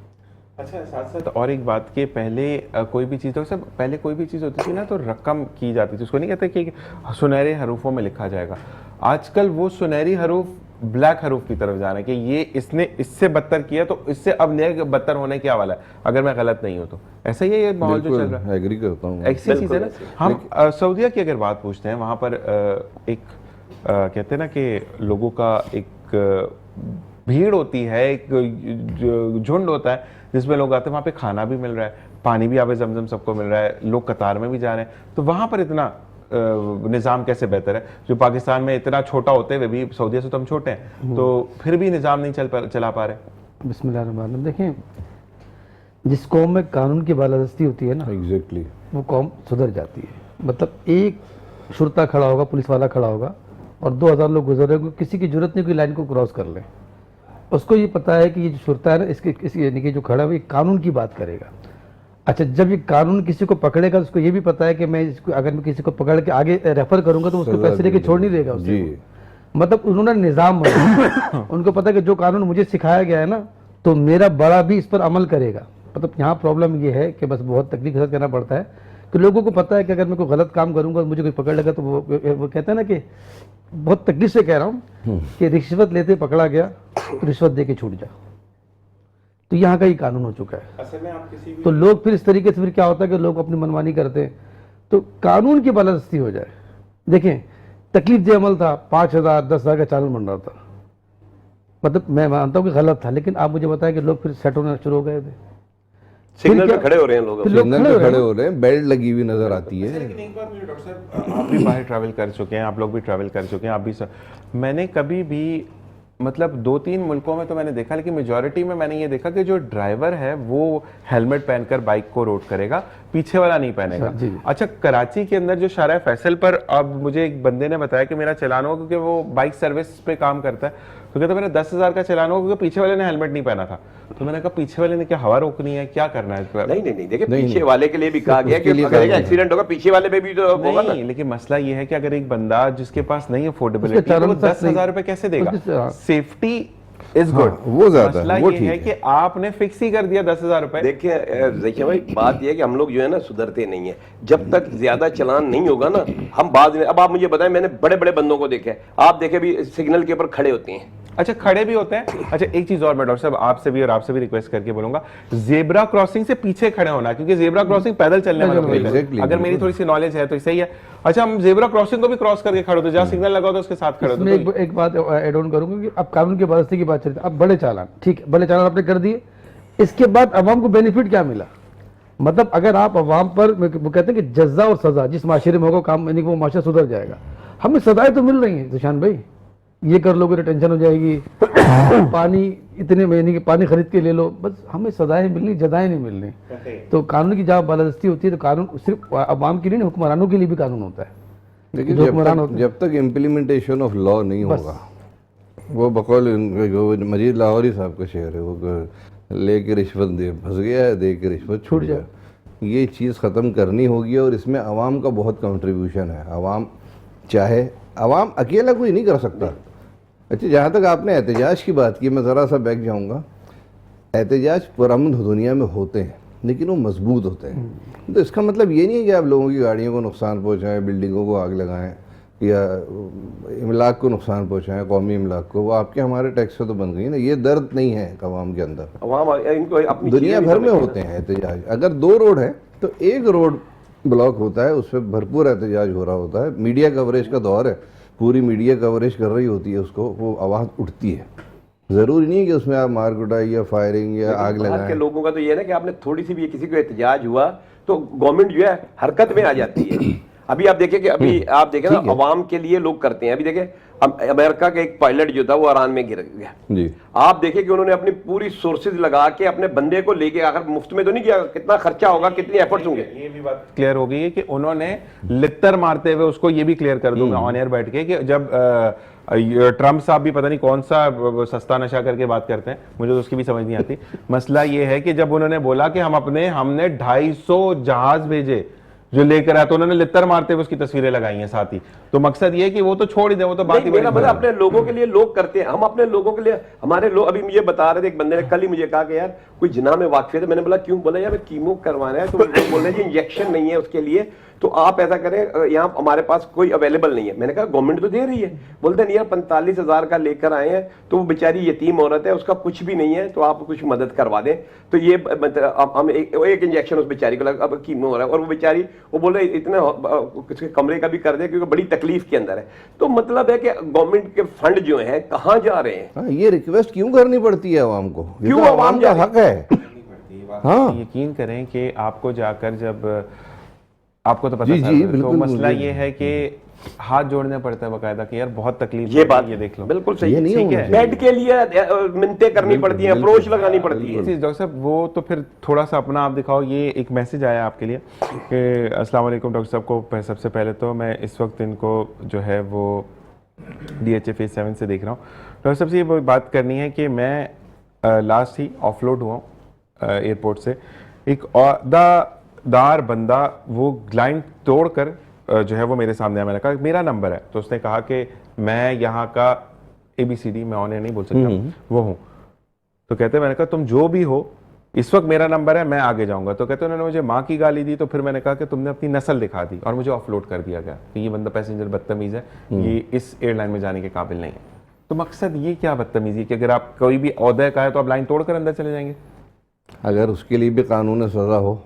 अच्छा, साथ साथ और एक बात कि पहले कोई भी चीज़, तो सब पहले कोई भी चीज़ होती थी ना तो रकम की जाती थी, उसको नहीं कहते कि सुनहरे हरूफों में लिखा जाएगा। आजकल वो सुनहरी हरूफ ब्लैक हरूफ की तरफ जाना है कि ये इसने इससे बदतर किया तो इससे अब नए बदतर होने क्या वाला है, अगर मैं गलत नहीं हूँ तो। ऐसा ही है ये माहौल जो चल रहा है। एग्री करता हूँ। ऐसी चीज़ है ना। हम सऊदीया की अगर बात पूछते हैं, वहाँ पर एक कहते हैं ना कि लोगों का एक भीड़ होती है, एक झुंड होता है जिसमें लोग आते हैं, वहाँ पे खाना भी मिल रहा है, पानी भी आबे ज़मज़म सबको मिल रहा है, लोग कतार में भी जा रहे हैं। तो वहाँ पर इतना निज़ाम कैसे बेहतर है, जो पाकिस्तान में इतना छोटा होते हुए भी, सऊदीया से तो हम छोटे हैं, तो फिर भी निज़ाम नहीं चला पा रहे। बिस्मिल्लाह। देखें, जिस कौम में कानून की बालादस्ती होती है ना, एग्जैक्टली, वो कौम सुधर जाती है। मतलब एक शुरता खड़ा होगा, पुलिस वाला खड़ा होगा और 2000 लोग गुजर रहे, किसी की जरूरत नहीं कोई लाइन को क्रॉस कर ले। उसको ये पता है कि ये जो शुरता है ना, इसके यानी कि जो खड़ा है वो कानून की बात करेगा। अच्छा, जब ये कानून किसी को पकड़ेगा तो उसको ये भी पता है कि मैं इसको, अगर मैं किसी को पकड़ के आगे रेफर करूंगा तो उसको पैसे लेके छोड़ नहीं देगा उससे। मतलब उन्होंने निज़ाम बनाया। उनको पता है कि जो कानून मुझे सिखाया गया है ना, तो मेरा बड़ा भी इस पर अमल करेगा। मतलब यहाँ प्रॉब्लम ये है कि बस बहुत तकलीफ के साथ करना पड़ता है कि लोगों को पता है कि अगर मैं कोई गलत काम करूंगा मुझे कोई पकड़ लेगा, तो वो कहते हैं ना कि बहुत तकलीफ से कह रहा हूँ कि रिश्वत लेते पकड़ा गया तो रिश्वत दे के छूट जा। तो यहाँ का ही कानून हो चुका है। असल में आप किसी भी तो लोग फिर इस तरीके से फिर क्या होता है कि लोग अपनी मनमानी करते हैं, तो कानून की बालादस्ती हो जाए। देखें, तकलीफ दे अमल था, 5,000 10,000 का चालान बन रहा था, मतलब मैं मानता हूँ कि गलत था, लेकिन आप मुझे बताएं कि लोग फिर सेट होना शुरू हो गए थे, सिग्नल क्या- पे खड़े हो रहे हैं लोग। फिर लोग सिग्नल पे खड़े हो रहे हैं, बेल्ट लगी हुई नजर आती है। लेकिन एक बात मुझे डॉक्टर साहब, आप भी बाहर ट्रैवल कर चुके हैं, आप लोग भी ट्रैवल कर चुके हैं, आप भी मैंने कभी भी मतलब 2-3 मुल्कों में तो मैंने देखा, लेकिन मेजॉरिटी में मैंने ये देखा कि जो ड्राइवर है वो हेलमेट पहनकर बाइक को रोड करेगा, पीछे वाला नहीं पहनेगा। जी, जी। अच्छा, कराची के अंदर जो शारा फैसल पर अब मुझे एक बंदे ने बताया कि मेरा चालान होगा, क्योंकि वो बाइक सर्विस पे काम करता है, तो कहता मेरा 10,000 का चालान होगा क्योंकि पीछे वाले ने हेलमेट नहीं पहना था। तो मैंने कहा पीछे वाले ने क्या हवा रोकनी है, क्या करना है? नहीं देखिए, नहीं, पीछे वाले के लिए भी कहा गया कि उसके लिए अगर एक कहा गया। एक्सीडेंट होगा पीछे वाले पे भी तो होगा ना। नहीं, लेकिन मसला ये है कि अगर एक बंदा जिसके पास नहीं अफोर्डेबिलिटी, उसके चालान वो सख्त 10,000 रुपए कैसे देगा? उसके- सेफ्टी इज गुड, हाँ, वो ज्यादा है, मसला वो ये ठीक है है। कि आपने फिक्स ही कर दिया 10,000 रुपए। देखिए भाई, बात यह है कि हम लोग जो है ना सुधरते नहीं है। जब तक ज्यादा चलान नहीं होगा ना, हम बाद में, अब आप मुझे बताएं, मैंने बड़े बड़े बंदों को देखे, आप देखे भी सिग्नल के ऊपर खड़े होते हैं। अच्छा, खड़े भी होते हैं। अच्छा, एक चीज और मैं डॉक्टर साहब आपसे भी और आपसे भी रिक्वेस्ट करके बोलूंगा, जेब्रा क्रॉसिंग से पीछे खड़े होना, क्योंकि जेब्रा क्रॉसिंग पैदल चलने वालों के लिए है। Exactly, अगर मेरी थोड़ी सी नॉलेज है तो सही है। अच्छा, हम जेब्रा क्रॉसिंग को भी क्रॉस करके खड़े होते, जहां सिग्नल लगा होता उसके साथ खड़े इसमें होते। एक बात ऐड ऑन करूंगा कि अब कानून की बालादस्ती की बात चल रही है। अब बड़े चालान, ठीक है, बड़े चालान आपने कर दिए, इसके बाद अवाम को बेनिफिट क्या मिला? मतलब अगर आप अवाम पर, वो कहते हैं कि जज्जा और सजा जिस माशरे में होगा काम, यानी कि वो माशरा सुधर जाएगा। हमें सजाएं तो मिल रही हैं सुशांत भाई, ये कर लोगे तो टेंशन हो जाएगी, पानी इतने महीने की पानी खरीद के ले लो, बस हमें सजाएं मिलनी, जजाएं नहीं मिल रही। तो कानून की जहाँ बालादस्ती होती है तो कानून सिर्फ अवाम के लिए नहीं, हुक्मरानों के लिए भी कानून होता है। लेकिन जो हुक्मरान होते हैं। जब तक इम्प्लीमेंटेशन ऑफ लॉ नहीं होगा, वो बकौल मजीद लाहौरी साहब का शेर है, वो लेके रिश्वत दे फंस गया है, दे के रिश्वत छूट जाए। ये चीज़ ख़त्म करनी होगी और इसमें आवाम का बहुत कंट्रीब्यूशन है। आवाम चाहे, आवाम अकेला कोई नहीं कर सकता। अच्छा, जहाँ तक आपने एहतजाज की बात की, मैं ज़रा सा बैक जाऊँगा। एहतजाज पुरअमन दुनिया में होते हैं, लेकिन वो मजबूत होते हैं। तो इसका मतलब ये नहीं है कि आप लोगों की गाड़ियों को नुकसान पहुँचाएं, बिल्डिंगों को आग लगाएं या इमलाक को नुकसान पहुँचाएं, कौमी इमलाक को। वो आपके हमारे टैक्स से तो बन गई ना। ये दर्द नहीं है आवाम के अंदर, अवाम इनको अपनी दुनिया चीज़ें भर भी में समझते होते हैं एहतजाज। अगर 2 रोड है तो एक रोड ब्लॉक होता है, उस पर भरपूर एहतजाज हो रहा होता है। मीडिया कवरेज का दौर है, पूरी मीडिया कवरेज कर रही होती है उसको, वो आवाज़ उठती है। ज़रूरी नहीं है कि उसमें आप मार कुटाई या फायरिंग या आग बाहर के लगाएं। लोगों का तो ये है ना कि आपने थोड़ी सी भी किसी को एहतजाज हुआ तो गवर्नमेंट जो है हरकत में आ जाती है। अभी आप देखें कि अभी आप देखें ना, अवाम के लिए लोग करते हैं। अभी देखें, अमेरिका का एक पायलट जो था वो ईरान में गिर गया जी, आप देखें कि उन्होंने अपनी पूरी सोर्सेज लगा के अपने बंदे को लेके आकर, मुफ्त में तो नहीं किया, कितना खर्चा होगा, कितनी एफर्ट्स होंगे। ये भी बात क्लियर हो गई है कि उन्होंने लित्तर मारते हुए उसको, ये भी क्लियर कर दूंगा ऑन एयर बैठ के, कि जब ट्रम्प साहब भी पता नहीं कौन सा सस्ता नशा करके बात करते हैं, मुझे तो उसकी भी समझ नहीं आती। मसला ये है कि जब उन्होंने बोला कि हमने 250 जहाज भेजे जो लेकर आया, तो उन्होंने लित्तर मारते हुए उसकी तस्वीरें लगाई हैं साथ ही। तो मकसद ये है कि वो तो छोड़ ही दे, वो तो बात ही नहीं, मेरा बड़ी मतलब अपने लोगों के लिए लोग करते हैं, हम अपने लोगों के लिए, हमारे लोग। अभी मुझे बता रहे थे, एक बंदे ने कल ही मुझे कहा कि यार कोई जिना में वाकफियत है। मैंने बोला क्यों? बोला यार कीमो करवाना है। तो बोल रहे जी इंजेक्शन नहीं है उसके लिए, तो आप ऐसा करें, यहाँ हमारे पास कोई अवेलेबल नहीं है। मैंने कहा गवर्नमेंट तो दे रही है। बोलते नहीं यार 45,000 का लेकर आए हैं, तो वो बेचारी यतीम औरत है, उसका कुछ भी नहीं है, तो आप कुछ मदद करवा दें। तो ये मतलब हम एक इंजेक्शन उस बेचारी को लगा, अब कीमो हो रहा है, और वो बेचारी वो बोल रहे इतना किसी कमरे का भी कर दे क्योंकि बड़ी तकलीफ के अंदर है। तो मतलब है कि गवर्नमेंट के फंड जो है कहाँ जा रहे हैं? हाँ, ये रिक्वेस्ट क्यों करनी पड़ती है आवाम को? ये क्यों तो आवाम आवाम का जा- हक है। हाँ, यकीन करें कि आपको जाकर, जब आपको तो पता जी, था, जी, तो बिल्कुल, मसला बिल्कुल। ये है कि हाथ जोड़ने पड़ता है बकायदा कि यार बहुत तकलीफ ये हो रही बात है, ये देख लो। बिल्कुल सही ये है। नहीं ठीक होना है। चाहिए। बेड के लिए मिन्नतें करनी पड़ती हैं, बिल्कुल, अप्रोच लगानी पड़ती है। चीज़ डॉक्टर साहब, वो तो फिर थोड़ा सा अपना आप दिखाओ। ये एक मैसेज आया आपके लिए कि अस्सलाम वालेकुम डॉक्टर साहब को। सबसे पहले तो मैं इस वक्त इनको जो है वो DHA फेज 7 से देख रहा हूँ। डॉक्टर साहब से ये बात करनी है कि मैं लास्ट ही ऑफलोड हुआ एयरपोर्ट से। एक दार बंदा वो लाइन तोड़कर जो है वो मेरे सामने आया। मैंने कहा मेरा नंबर है, तो उसने कहा कि मैं यहाँ का ABCD, मैं ऑन एयर नहीं बोल सकता, वो हूँ। तो कहते, मैंने कहा तुम जो भी हो, इस वक्त मेरा नंबर है, मैं आगे जाऊंगा। तो कहते उन्होंने मुझे माँ की गाली दी। तो फिर मैंने कहा कि तुमने अपनी नस्ल दिखा दी और मुझे ऑफलोड कर दिया गया कि ये बंदा पैसेंजर बदतमीज़ है, ये इस एयरलाइन में जाने के काबिल नहीं है। तो मकसद ये क्या बदतमीज़ी कि अगर आप कोई भी ओहदे का है तो आप लाइन तोड़कर अंदर चले जाएंगे? अगर उसके लिए भी कानून सज़ा हो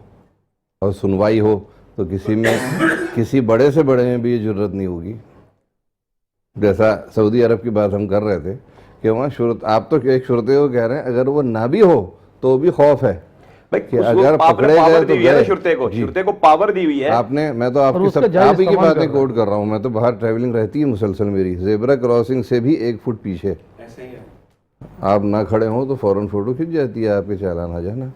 और सुनवाई हो तो किसी बड़े से बड़े में भी ये जरूरत नहीं होगी। जैसा सऊदी अरब की बात हम कर रहे थे कि वहाँ शुरू, आप तो एक शुरते को कह रहे हैं, अगर वो ना भी हो तो भी खौफ है कि अगर पकड़े गए तो गए। शुरते को पावर दी हुई है आपने, मैं तो आपकी सब आप ही की बातें कोट कर रहा हूँ। मैं तो बाहर ट्रैवलिंग रहती है मुसलसल मेरी, जेब्रा क्रॉसिंग से भी 1 फुट पीछे ऐसे ही है। आप ना खड़े हो तो फौरन फोटो खिंच जाती है, आपके चालान आ जाना।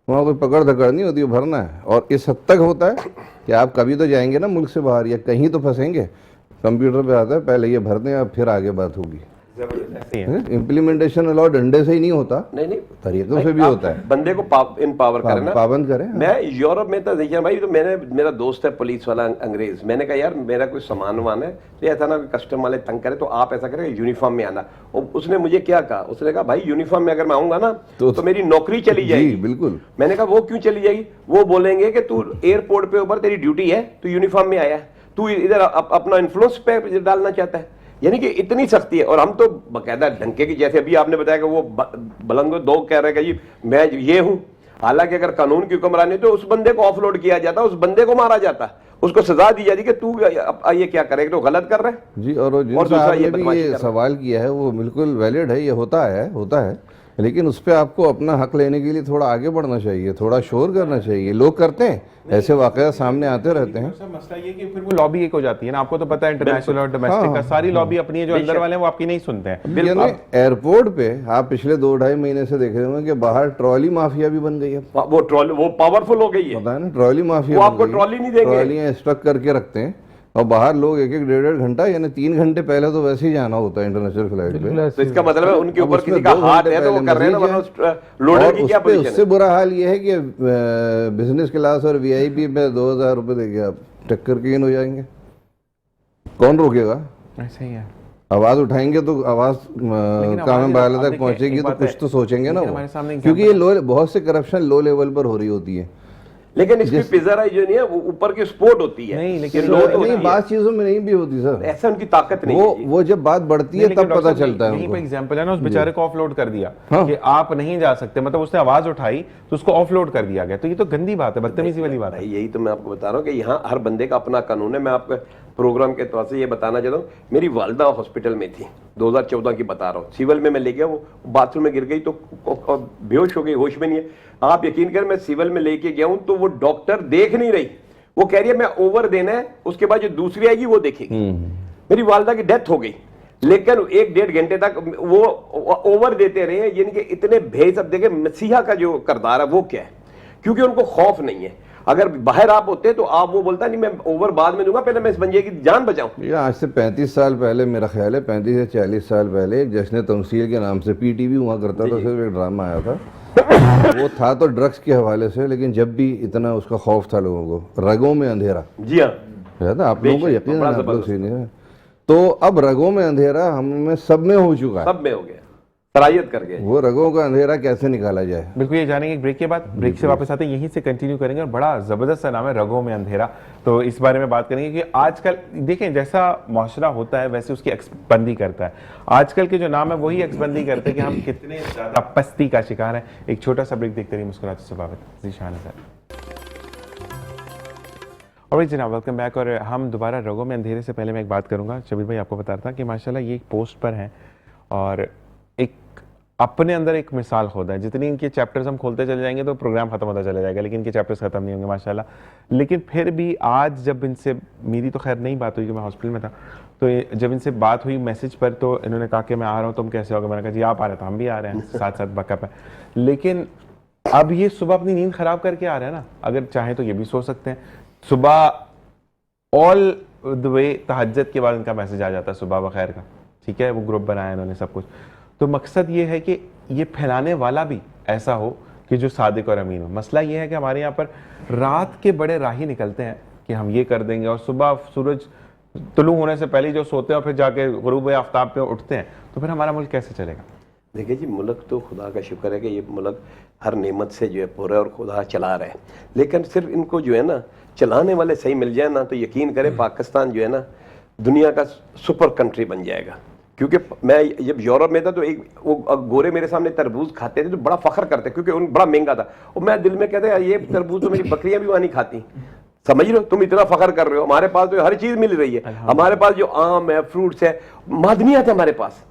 वहाँ कोई पकड़ धकड़ नहीं होती, भरना है। और इस हद तक होता है कि आप कभी तो जाएंगे ना मुल्क से बाहर, या कहीं तो फंसेंगे, कंप्यूटर पे आता है पहले ये भर दें, अब फिर आगे बात होगी। इम्प्लीमेंटेशन अलाउ डंडे से ही नहीं होता, नहीं तरीकों से भी होता है। बंदे को इम्पावर करें ना, पाबंद करें। मैं यूरोप में था, देखिए भाई, तो मेरा दोस्त है पुलिस वाला अंग्रेज, मैंने कहा यार मेरा कोई सामान वामान है तो ऐसा ना कस्टम वाले तंग करे, तो आप ऐसा करें यूनिफॉर्म में आना। और उसने मुझे क्या कहा, उसने कहा भाई यूनिफॉर्म में अगर मैं आऊंगा ना तो मेरी नौकरी चली जाएगी। बिल्कुल। मैंने कहा वो क्यों चली जाएगी? वो बोलेंगे कि तू एयरपोर्ट पे ऊपर तेरी ड्यूटी है, तू यूनिफॉर्म में आया, तू इधर अपना इन्फ्लुएंस पे डालना चाहता है। यानी कि इतनी सख्ती है। और हम तो बकायदा ढंके की, जैसे अभी आपने बताया कि वो बलंगो दो कह रहे हैं कि जी मैं ये हूं, हालांकि अगर कानून की हुक्मरानी है तो उस बंदे को ऑफलोड किया जाता, उस बंदे को मारा जाता, उसको सजा दी जाती कि तू ये क्या करेगा, तो गलत कर रहे हैं जी। और जिनसे आपने भी ये सवाल किया है वो बिल्कुल वैलिड है, ये होता है, लेकिन उस पर आपको अपना हक लेने के लिए थोड़ा आगे बढ़ना चाहिए, थोड़ा शोर करना चाहिए। लोग करते हैं, ऐसे वाकया सामने आते रहते हैं। सर मसला ये कि फिर वो लॉबी एक हो जाती है ना, आपको तो पता है इंटरनेशनल और डोमेस्टिक का, सारी लॉबी अपनी है, जो अंदर वाले हैं वो आपकी नहीं सुनते हैं। एयरपोर्ट पे आप पिछले 2-2.5 महीने से देख रहे होंगे कि बाहर ट्रॉली माफिया भी बन गई है। वो पावरफुल हो गई है, पता है ना, ट्रॉली माफिया। वो आपको ट्रॉली नहीं देंगे, ट्रॉलियां स्टक करके रखते हैं और बाहर लोग 1-1, 1.5 घंटा यानी 3 घंटे पहले तो वैसे ही जाना होता है इंटरनेशनल फ्लाइट पे। तो इसका मतलब है उनके ऊपर किसी का हाथ है तो वो कर रहे हैं ना, लोडर की क्या पोजीशन है। उससे बुरा हाल ये है कि बिजनेस क्लास और वीआईपी में 2000 रुपए देके आप टक्कर के इन हो जाएंगे। कौन रोकेगा? ऐसे ही है। आवाज उठाएंगे तो आवाज कानून बाला तक पहुंचेगी तो कुछ तो सोचेंगे ना वो, क्योंकि ये बहुत से करप्शन लो लेवल पर हो रही होती है। लेकिन इसकी पिज़्ज़ा जो नहीं है वो ऊपर की स्पोर्ट होती है। नहीं, लेकिन नहीं, बात चीजों में नहीं भी होती सर, ऐसा उनकी ताकत नहीं है। वो जब बात बढ़ती है तब पता चलता है। यही पे एग्जांपल है ना, उस बेचारे को ऑफलोड कर दिया कि आप नहीं जा सकते, मतलब उसने आवाज उठाई तो उसको ऑफलोड कर दिया गया। तो ये तो गंदी बात है, बदतमीजी वाली बात है। यही तो मैं आपको बता रहा हूँ कि यहाँ हर बंदे का अपना कानून है। मैं आपको प्रोग्राम के तौर से ये बताना चाहता हूँ, मेरी वालदा हॉस्पिटल में थी, 2014 की बता रहा हूँ, सिविल में मैं ले गया, वो बाथरूम में गिर गई तो बेहोश हो गई, होश में नहीं है। आप यकीन करें, मैं सिविल में लेके गया हूं तो वो डॉक्टर देख नहीं रही, वो कह रही है मैं ओवर देना है, उसके बाद जो दूसरी आएगी वो देखेगी। मेरी वालदा की डेथ हो गई, लेकिन 1-1.5 घंटे तक वो ओवर देते रहे। यानी कि इतने भेद। अब देखे मसीहा का जो करदार है वो क्या है, क्योंकि उनको खौफ नहीं है। अगर बाहर आप होते तो आप वो बोलता नहीं मैं ओवर बाद में दूंगा, पहले मैं इस बंजे की जान बचाऊं। ये आज से 35 साल पहले, मेरा ख्याल है 35 से 40 साल पहले, एक जश्न तमसील के नाम से पीटीवी हुआ करता था, सिर्फ एक ड्रामा आया था। वो था तो ड्रग्स के हवाले से, लेकिन जब भी इतना उसका खौफ था लोगों को, रगों में अंधेरा। जी हाँ, आप लोगों को यकीन है, आप लोग सीनियर हैं। तो अब रगों में अंधेरा हम में सब में हो चुका है, सब में हो गया, सरायत कर गए। वो रगों का अंधेरा कैसे निकाला जाए, बिल्कुल ये जानेंगे एक ब्रेक के बाद। ब्रेक से वापस आते हैं, यहीं से कंटिन्यू करेंगे। और बड़ा जबरदस्त सा नाम है, रगों में अंधेरा। तो इस बारे में बात करेंगे कि आजकल देखें जैसा माशरा होता है वैसे उसकी एक्सबंदी करता है। आजकल के जो नाम है वही एक्सबंदी करते हैं कि हम कितने ज्यादा पस्ती का शिकार हैं। एक छोटा सा ब्रेक देखते रहिए मुस्कुराते स्वभावत। जीशान और जनाब वेलकम बैक। और हम दोबारा रगों में अंधेरे से पहले मैं एक बात करूंगा। शबीर भाई आपको बता रहा था कि माशाल्लाह ये एक पोस्ट पर हैं और एक अपने अंदर एक मिसाल खोदा है। जितनी इनके चैप्टर्स हम खोलते चले जाएंगे तो प्रोग्राम खत्म होता चला जाएगा, लेकिन इनके चैप्टर्स खत्म नहीं होंगे माशाल्लाह। लेकिन फिर भी आज जब इनसे, मेरी तो खैर नहीं बात हुई कि मैं हॉस्पिटल में था, तो जब इनसे बात हुई मैसेज पर तो इन्होंने कहा कि मैं आ रहा हूँ, तुम कैसे होगे? मैंने कहा जी आप आ रहे हो तो हम भी आ रहे हैं, साथ साथ बैकअप है। लेकिन अब ये सुबह अपनी नींद खराब करके आ रहे हैं ना, अगर चाहे तो ये भी सो सकते हैं। सुबह ऑल द वे तहज्जुद के बाद इनका मैसेज आ जाता है सुबह बखैर का, ठीक है, वो ग्रुप बनाया इन्होंने सब कुछ। तो मकसद ये है कि ये फैलाने वाला भी ऐसा हो कि जो सादिक और अमीन हो। मसला ये है कि हमारे यहाँ पर रात के बड़े राही निकलते हैं कि हम ये कर देंगे, और सुबह सूरज तुलू होने से पहले जो सोते हैं और फिर जाके गुरूब आफ्ताब पे उठते हैं, तो फिर हमारा मुल्क कैसे चलेगा? देखिए जी, मुल्क तो खुदा का शुक्र है कि ये मुल्क हर नेमत से जो है पूरा और खुदा चला रहे हैं। लेकिन सिर्फ इनको जो है ना चलाने वाले सही मिल जाए ना, तो यकीन करें पाकिस्तान जो है ना दुनिया का सुपर कंट्री बन जाएगा। क्योंकि मैं जब यूरोप में था तो एक वो गोरे मेरे सामने तरबूज खाते थे तो बड़ा फख्र करते क्योंकि उन बड़ा महंगा था, और मैं दिल में कहते यार ये तरबूज तो मेरी बकरियां भी वहाँ नहीं खाती। समझ रहे हो, तुम इतना फख्र कर रहे हो, हमारे पास तो हर चीज मिल रही है, हमारे पास जो आम है, फ्रूट्स है, मादनियात है हमारे पास,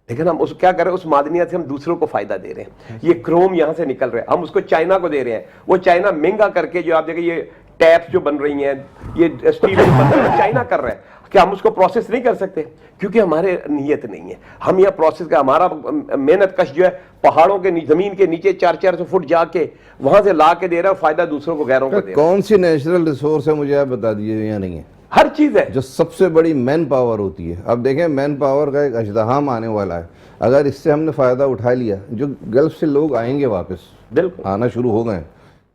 लेकिन हम उस क्या कर रहे हैं, उस मादनियत से हम दूसरों को फायदा दे रहे हैं। ये क्रोम यहाँ से निकल रहे हैं, हम उसको चाइना को दे रहे हैं, वो चाइना महंगा करके जो आप देखिए ये टैप्स जो बन रही हैं, ये स्टील बन रही है, चाइना कर रहा है। क्या हम उसको प्रोसेस नहीं कर सकते? क्योंकि हमारे नियत नहीं है, हम यह प्रोसेस का, हमारा मेहनत कश जो है पहाड़ों के जमीन के नीचे 400-400 फुट जाके वहां से ला के दे रहा है, फायदा दूसरों को, गैरों को दे रहा है। कौन सी नेचुरल रिसोर्स है मुझे आप बता दीजिए, या नहीं है? हर चीज है जो सबसे बड़ी मैन पावर होती है। अब देखें मैन पावर का एक अजदहाम आने वाला है, अगर इससे हमने फ़ायदा उठा लिया, जो गल्फ से लोग आएंगे वापस, बिल्कुल आना शुरू हो गए,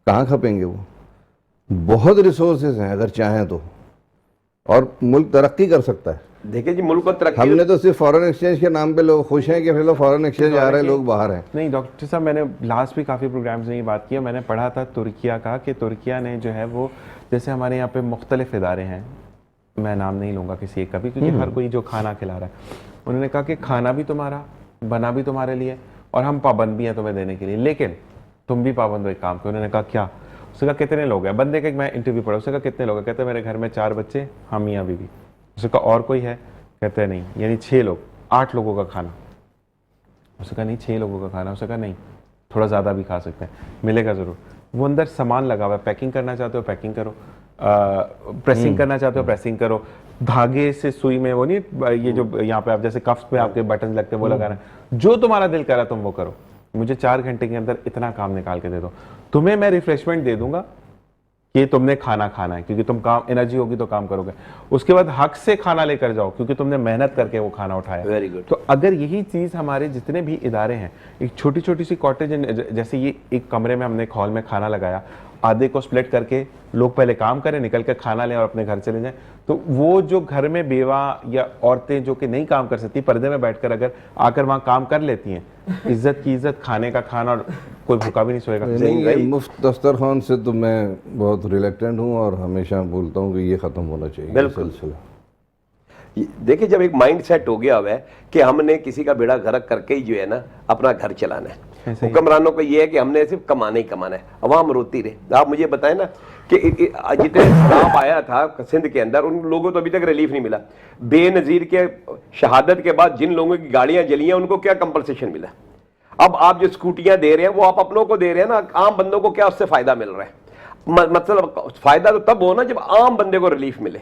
कहाँ खपेंगे वो? बहुत रिसोर्सेज हैं अगर चाहें तो, और मुल्क तरक्की कर सकता है। देखिए जी, मुल्क को तरक्की, हमने तो सिर्फ फॉरेन एक्सचेंज के नाम पे लोग खुश हैं कि फिर फॉरेन एक्सचेंज आ रहे हैं, लोग बाहर हैं। नहीं डॉक्टर साहब, मैंने लास्ट भी काफ़ी प्रोग्राम्स में ये बात की है, मैंने पढ़ा था तुर्किया का, कि तुर्किया ने जो है वो, जैसे हमारे यहाँ पे मुख्तलिफ इदारे हैं, मैं नाम नहीं लूँगा किसी एक का भी, क्योंकि हर कोई जो खाना खिला रहा है, उन्होंने कहा कि खाना भी तुम्हारा, बना भी तुम्हारे लिए, और हम पाबंद भी हैं तुम्हें देने के लिए, लेकिन तुम भी पाबंद हो एक काम के। उन्होंने कहा क्या? उसने कहा कितने लोग हैं? बंदे का मैं इंटरव्यू पढ़ा, उसने कहा कितने लोग हैं? कहते मेरे घर में 4 बच्चे, हम मियाँ बीवी। उसने कहा और कोई है? कहते हैं नहीं, यानी 6 लोग, 8 लोगों का खाना। उसने कहा नहीं 6 लोगों का खाना। उसने कहा नहीं, थोड़ा ज़्यादा भी खा सकते हैं, मिलेगा ज़रूर। वो अंदर सामान लगा हुआ है, पैकिंग करना चाहते हो पैकिंग करो, प्रेसिंग करना चाहते हो प्रेसिंग करो, धागे से सुई में वो नहीं, ये जो यहाँ पे आप जैसे कफ्स पे आपके बटन लगते हैं वो लगाना, जो तुम्हारा दिल करा तुम वो करो, मुझे 4 घंटे के अंदर इतना काम निकाल के दे दो, तुम्हें मैं रिफ्रेशमेंट दे दूंगा कि तुमने खाना खाना है, क्योंकि तुम काम, एनर्जी होगी तो काम करोगे। उसके बाद हक से खाना लेकर जाओ, क्योंकि तुमने मेहनत करके वो खाना उठाया। Very good. तो अगर यही चीज हमारे जितने भी इदारे हैं, एक छोटी छोटी सी कॉटेज, जैसे ये एक कमरे में हमने एक हॉल में खाना लगाया, आधे को स्प्लिट करके लोग पहले काम करें, निकल कर खाना लें और अपने घर चले जाएं, तो वो जो घर में बेवा या औरतें जो कि नहीं काम कर सकती, पर्दे में बैठकर अगर आकर वहां काम कर लेती हैं, इज्जत की इज्जत, खाने का खाना, और कोई भूखा भी नहीं सोएगा। नहीं, ये मुफ्त दस्तरखान से तो मैं बहुत रिलेक्टेंट हूँ और हमेशा बोलता हूँ कि ये ख़त्म होना चाहिए ये सिलसिला। देखिए, जब एक माइंड सेट हो गया हुआ है कि हमने किसी का बेड़ा गर्क करके ही जो है ना अपना घर चलाना है, हुक्मरानों को ये है कि हमने सिर्फ कमाना ही कमाना है, अवाम रोती रहे। आप मुझे बताएं ना कि जितने खिलाफ आया था सिंध के अंदर, उन लोगों को अभी तक रिलीफ नहीं मिला। बेनजीर के शहादत के बाद जिन लोगों की गाड़ियां जली हैं उनको क्या कंपनसेशन मिला? अब आप जो स्कूटियां दे रहे हैं वो आप अपनों को दे रहे हैं ना, आम बंदों को क्या उससे फायदा मिल रहा है? मतलब फायदा तो तब हो ना जब आम बंदे को रिलीफ मिले।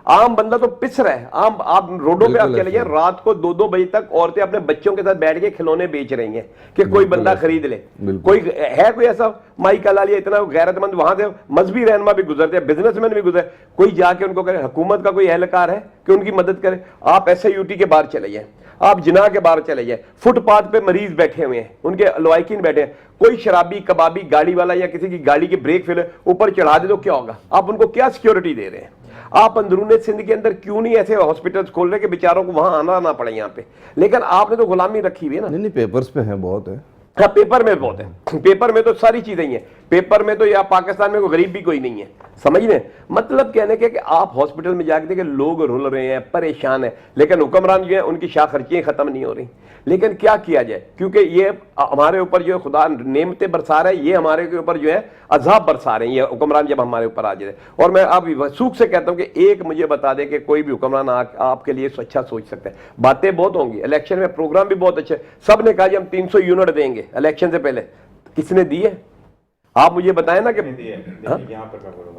आम बंदा तो पिस रहा है। आम आप रोडों पे आप चले जाए, रात को 2-2 बजे तक औरतें अपने बच्चों के साथ बैठ के खिलौने बेच रही हैं कि कोई बंदा खरीद ले। कोई है कोई ऐसा माई का लालिया इतना गैरतमंद? वहां से मजहबी रहनुमा भी गुजरते हैं, बिजनेसमैन भी गुजरे, कोई जाके उनको करे, हुकूमत का कोई एहलकार है कि उनकी मदद करे? आप SIUT के बाहर चले जाए, आप जिना के बाहर चले जाए, फुटपाथ पे मरीज बैठे हुए हैं, उनके लवाइकिन बैठे हैं, कोई शराबी कबाबी गाड़ी वाला या किसी की गाड़ी के ब्रेक फेल ऊपर चढ़ा दे तो क्या होगा? आप उनको क्या सिक्योरिटी दे रहे हैं? आप अंदरूनी सिंध के अंदर क्यों नहीं ऐसे हॉस्पिटल्स खोल रहे कि बेचारों को वहां आना ना पड़े यहाँ पे? लेकिन आपने तो गुलामी रखी हुई है ना। नहीं, पेपर्स पे है, बहुत है। हाँ, पेपर में बहुत है, पेपर में तो सारी चीजें ही हैं। पेपर में तो या पाकिस्तान में कोई गरीब भी कोई नहीं है, समझ रहे? मतलब कहने के कि आप हॉस्पिटल में जाके देखें लोग रुल रहे हैं, परेशान है, लेकिन हुक्मरान जो है उनकी शाह खर्चियां खत्म नहीं हो रही। लेकिन क्या किया जाए, क्योंकि ये हमारे ऊपर जो है खुदा नेमतें बरसा रहे हैं, ये हमारे के ऊपर जो है अजाब बरसा रहे हैं ये हुक्मरान जब हमारे ऊपर आ जाए। और मैं आप वसूख से कहता हूं कि एक मुझे बता दे कि कोई भी हुक्मरान आपके लिए अच्छा सोच सकता है। बातें बहुत होंगी, इलेक्शन में प्रोग्राम भी बहुत अच्छे, सब ने कहा जी हम 300 यूनिट देंगे इलेक्शन से पहले, किसने दिए? आप मुझे बताएं ना कि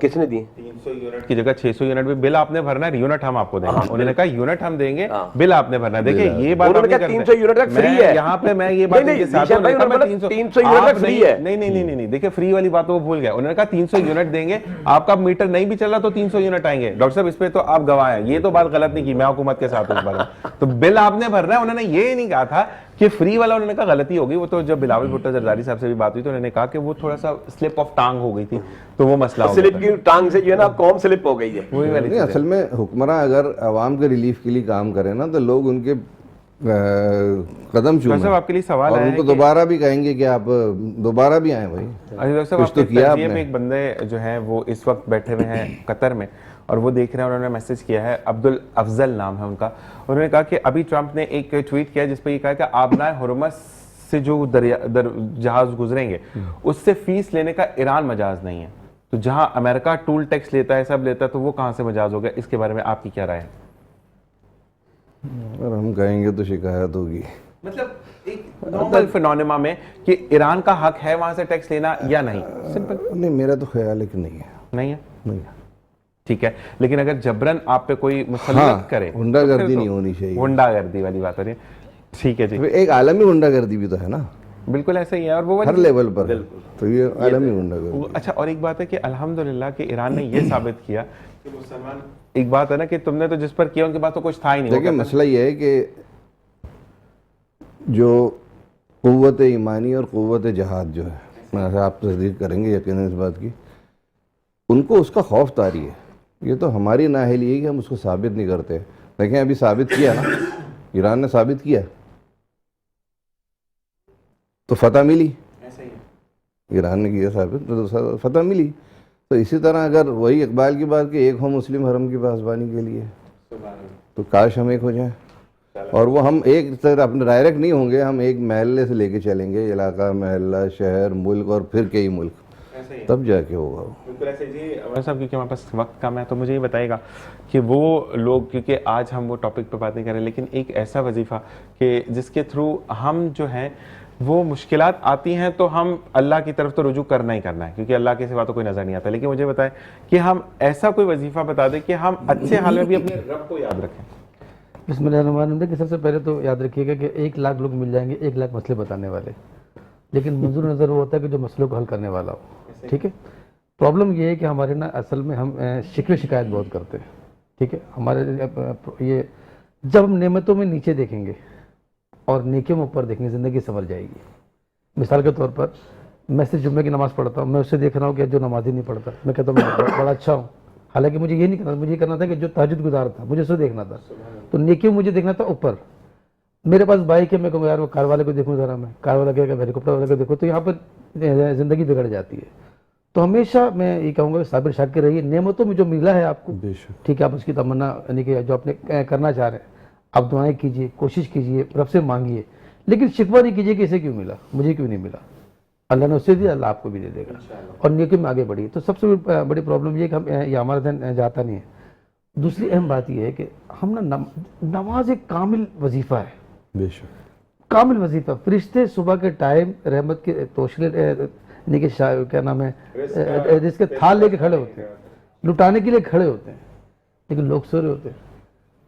किसने दिए? 300 यूनिट की जगह 600 यूनिट भी बिल आपने भरना है, यूनिट हम आपको देंगे। उन्होंने कहा यूनिट हम देंगे, बिल आपने भरना है। देखिए ये बात उन्होंने कहा 300 यूनिट तक फ्री है। यहाँ पे मैं ये बात 300 यूनिट तक फ्री है। नहीं, देखिए फ्री वाली बात वो भूल गए। उन्होंने कहा 300 यूनिट देंगे, आपका मीटर नहीं भी चल रहा तो 300 यूनिट आएंगे। डॉक्टर साहब इस पे तो आप गवाह हैं, ये तो बात गलत नहीं की, मैं हुकूमत के साथ उस बार तो बिल आपने भरना है। उन्होंने ये नहीं कहा था कि फ्री वाला, उन्होंने कहा गलती होगी। वो तो जब बिलावल भुट्टो जरदारी साहब से भी बात हुई तो उन्होंने कहा कि वो थोड़ा सा स्लिप ऑफ टांग हो गई थी, तो वो मसला हो स्लिप की टांग से जो है ना कौम स्लिप हो गई है। वही वाली नहीं, असल में हुक्मरान अगर आवाम के रिलीफ के लिए काम करें ना तो लोग उनके कदम चूमें आपके लिए सवाल और है उनको दोबारा भी कहेंगे कि आप दोबारा भी आए भाई, कुछ तो किया आपने। एक बंदे जो है वो इस वक्त बैठे हुए हैं कतर में, और वो देख रहे हैं। उन्होंने मैसेज किया है, अब्दुल अफजल नाम है उनका। उन्होंने कहा कि अभी ट्रंप ने एक ट्वीट किया जिस पर ये कहा कि आबनाए हुर्मुज़ से जो जहाज गुजरेंगे उससे फीस लेने का ईरान मजाज नहीं है। तो जहां अमेरिका टूल टैक्स लेता है, सब लेता है, तो वो कहां से मजाज हो गया? इसके बारे में आपकी क्या राय है? अगर हम कहेंगे तो शिकायत होगी। मतलब एक नॉर्मल फिनोमेना में कि ईरान का हक है वहां से टैक्स लेना या नहीं? सिंपल। नहीं, मेरा तो ख्याल है कि नहीं है। नहीं है? नहीं है। ठीक है, लेकिन अगर जबरन आप पे कोई मुसल्लत करे, गुंडागर्दी नहीं होनी चाहिए। गुंडागर्दी वाली बात हो रही है। ठीक है जी, एक आलमी गुंडागर्दी भी तो है ना। बिल्कुल ऐसा ही है, और वो हर लेवल पर है। तो ये आलमी गुंडागर्दी। अच्छा, और एक बात है कि अल्हम्दुलिल्लाह कि ईरान ने ये साबित किया कि मुसलमान, एक बात है ना कि तुमने तो जिस पर किया उनके पास तो कुछ था ही नहीं। देखिए, मसला ये है कि जो क़ुव्वत ईमानी और क़ुव्वत जहाद जो है, मैं आप तस्दीक करेंगे यकीनन इस बात की, उनको उसका खौफ तारी है। ये तो हमारी नाअहली है कि हम उसको साबित नहीं करते। देखें, अभी साबित किया ना, ईरान ने साबित किया तो फतह मिली। ऐसा ही है, ईरान ने किया साबित तो फतह मिली। तो इसी तरह अगर वही इकबाल की बात कि एक हो मुस्लिम हरम की पासबानी के लिए, तो काश हम एक हो जाएं। और वो हम एक तरह अपने डायरेक्ट नहीं होंगे, हम एक महल्ले से लेके चलेंगे, इलाका, महल्ला, शहर, मुल्क और फिर कई मुल्क, तब जाके होगा वो। बिल्कुल ऐसे जी। अमर साहब, क्योंकि हमारे पास वक्त कम है, तो मुझे ये बताएगा कि वो लोग, क्योंकि आज हम वो टॉपिक पे बात नहीं कर रहे, लेकिन एक ऐसा वजीफ़ा कि जिसके थ्रू हम जो हैं वो मुश्किलात आती हैं तो हम अल्लाह की तरफ तो रुजू करना ही करना है, क्योंकि अल्लाह के सिवा तो कोई नज़र नहीं आता। लेकिन मुझे बताएं कि हम ऐसा कोई वजीफ़ा बता दें कि हम अच्छे हाल में भी अपने रब को याद रखें। बिस्मिल्लाहिर्रहमानिर्रहीम। कि सबसे पहले तो याद रखिएगा कि 1 लाख लोग मिल जाएंगे, 1 लाख मसले बताने वाले, लेकिन मंजूर नज़र वो होता है कि जो मसलों को हल करने वाला हो। ठीक है। प्रॉब्लम ये है कि हमारे ना असल में हम शिकवे शिकायत बहुत करते हैं। ठीक है। हमारे ये जब हम नेमतों में नीचे देखेंगे और नेकियों में ऊपर देखेंगे, ज़िंदगी संवर जाएगी। मिसाल के तौर पर मैं सिर्फ जुम्मे की नमाज़ पढ़ता हूँ, मैं उससे देख रहा हूँ कि जो नमाज़ी नहीं पढ़ता, मैं कहता हूँ मैं बड़ा अच्छा हूँ। हालांकि मुझे ये नहीं करना, मुझे ये करना था कि जो तहज्जुद गुजार था मुझे उससे देखना था। तो नेकियों मुझे देखना था ऊपर। मेरे पास बाइक है, मैं कहूँ यार वो कार वाले को देखूँ ज़रा, मैं कार वाला कहेगा हेलीकॉप्टर वाले को देखो, तो यहाँ पर ज़िंदगी बिगड़ जाती है। तो हमेशा मैं ये कहूँगा साबिर शाकिर रहिए। नेमतों में जो मिला है आपको, ठीक है, आप उसकी तमन्ना यानी कि जो आपने करना चाह रहे हैं, आप दुआएं कीजिए, कोशिश कीजिए, रब से मांगिए, लेकिन शिकवा नहीं कीजिए कि इसे क्यों मिला, मुझे क्यों नहीं मिला। अल्लाह ने उससे दिया, अल्लाह आपको भी दे देगा, और नेकी में आगे बढ़िए। तो सबसे बड़ी प्रॉब्लम ये कि हम ये हमारा ध्यान जाता नहीं है। दूसरी अहम बात यह है कि हम ना नमाज एक कामिल वजीफ़ा है, बेशक कामिल वजीफ़ा। फरिश्ते सुबह के टाइम रहमत के तोशले यानी कि क्या नाम है, जिसके थाल लेके खड़े होते हैं, लुटाने के लिए खड़े होते हैं, लेकिन लोग सो रहे होते हैं।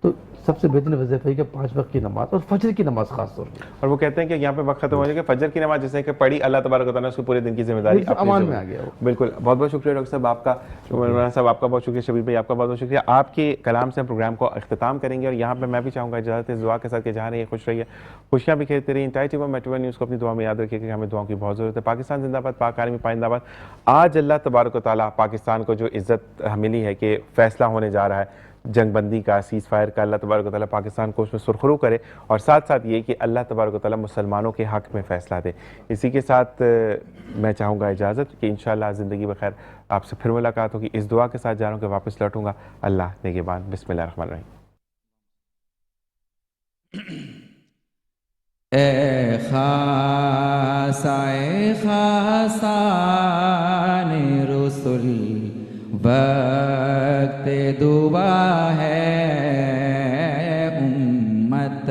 तो सबसे बेहतरीन वजीफा है कि 5 वक्त की नमाज और फजर की नमाज खास तौर पर। और वो कहते हैं कि यहाँ पे वक्त खत्म हो जाएगा, फजर की नमाज जैसे कि पढ़ी, अल्लाह तबारक व तआला उसको पूरे दिन की जिम्मेदारी अमान में आ गया। बिल्कुल, बहुत बहुत शुक्रिया डॉक्टर साहब आपका, मौलाना साहब आपका बहुत शुक्रिया, शबीर भाई आपका बहुत बहुत शुक्रिया। आपके कलाम से हम प्रोग्राम को अख्तिताम करेंगे, और यहाँ पर मैं भी चाहूँगा इजाज़त इस दुआ के साथ कि जहाँ रहिए खुश रहिए, खुशियाँ भी खेलते रहिए। Entire team of metro news को अपनी दुआ में याद रखिए कि हमें दुआओं की बहुत ज़रूरत है। पाकिस्तान जिंदाबाद, पाक आर्मी पाइंदाबाद। आज अल्लाह तबारक व तआला पाकिस्तान को जो इज़्ज़त मिली है कि फ़ैसला होने जा रहा है जंग बंदी का, सीज़ फायर का, अल्लाह तबारक व तआला पाकिस्तान को उसमें सुरखरू करे, और साथ साथ ये कि अल्लाह तबारक व तआला मुसलमानों के हक़ में फ़ैसला दे। इसी के साथ मैं चाहूँगा इजाज़त कि इंशाअल्लाह ज़िंदगी बखैर आपसे फिर मुलाकात होगी। इस दुआ के साथ जा रहा हूँ कि वापस लौटूंगा। अल्लाह निगहबान। बिस्मिल्लाहिर्रहमानिर्रहीम। ए खासाने रसूल वक्त दुआ है, उम्मत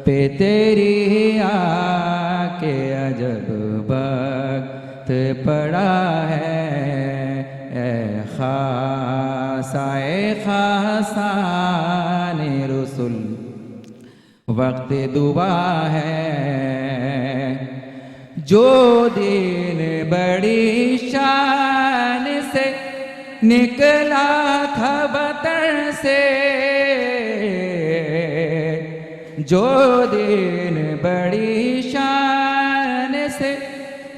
पे तेरी आके अजब वक्त पड़ा है। ए खासाने रसूल वक्त दुआ है, जो दिन बड़ी शान से निकला था वतन से, जो दिन बड़ी शान से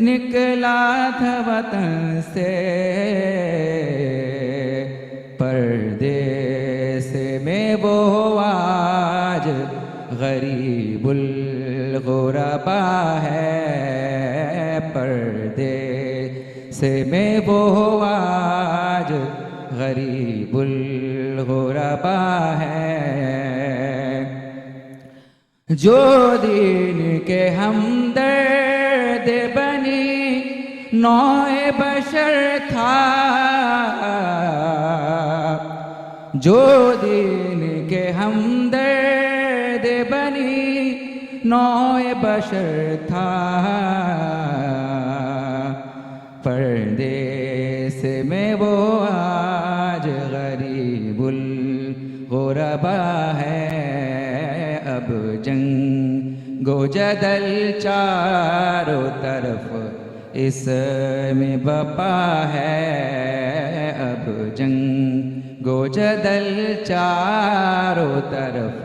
निकला था वतन से, परदेस में वो आज गरीबुल गुरबा है, परदेस में वो आज गरीबुल गुरबा है। जो दीन के हमदर्द बनी नौए बशर था, जो दीन के हमदर्द बनी नौए बशर था, परदेस में वो आज गरीबुल गुरबा है। अब जंगो जदल चारों तरफ इसमें बपा है। अब जंगो जदल चारों तरफ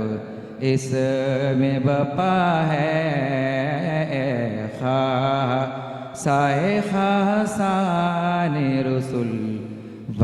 इसमें बपा है। साए खासाने रसुल व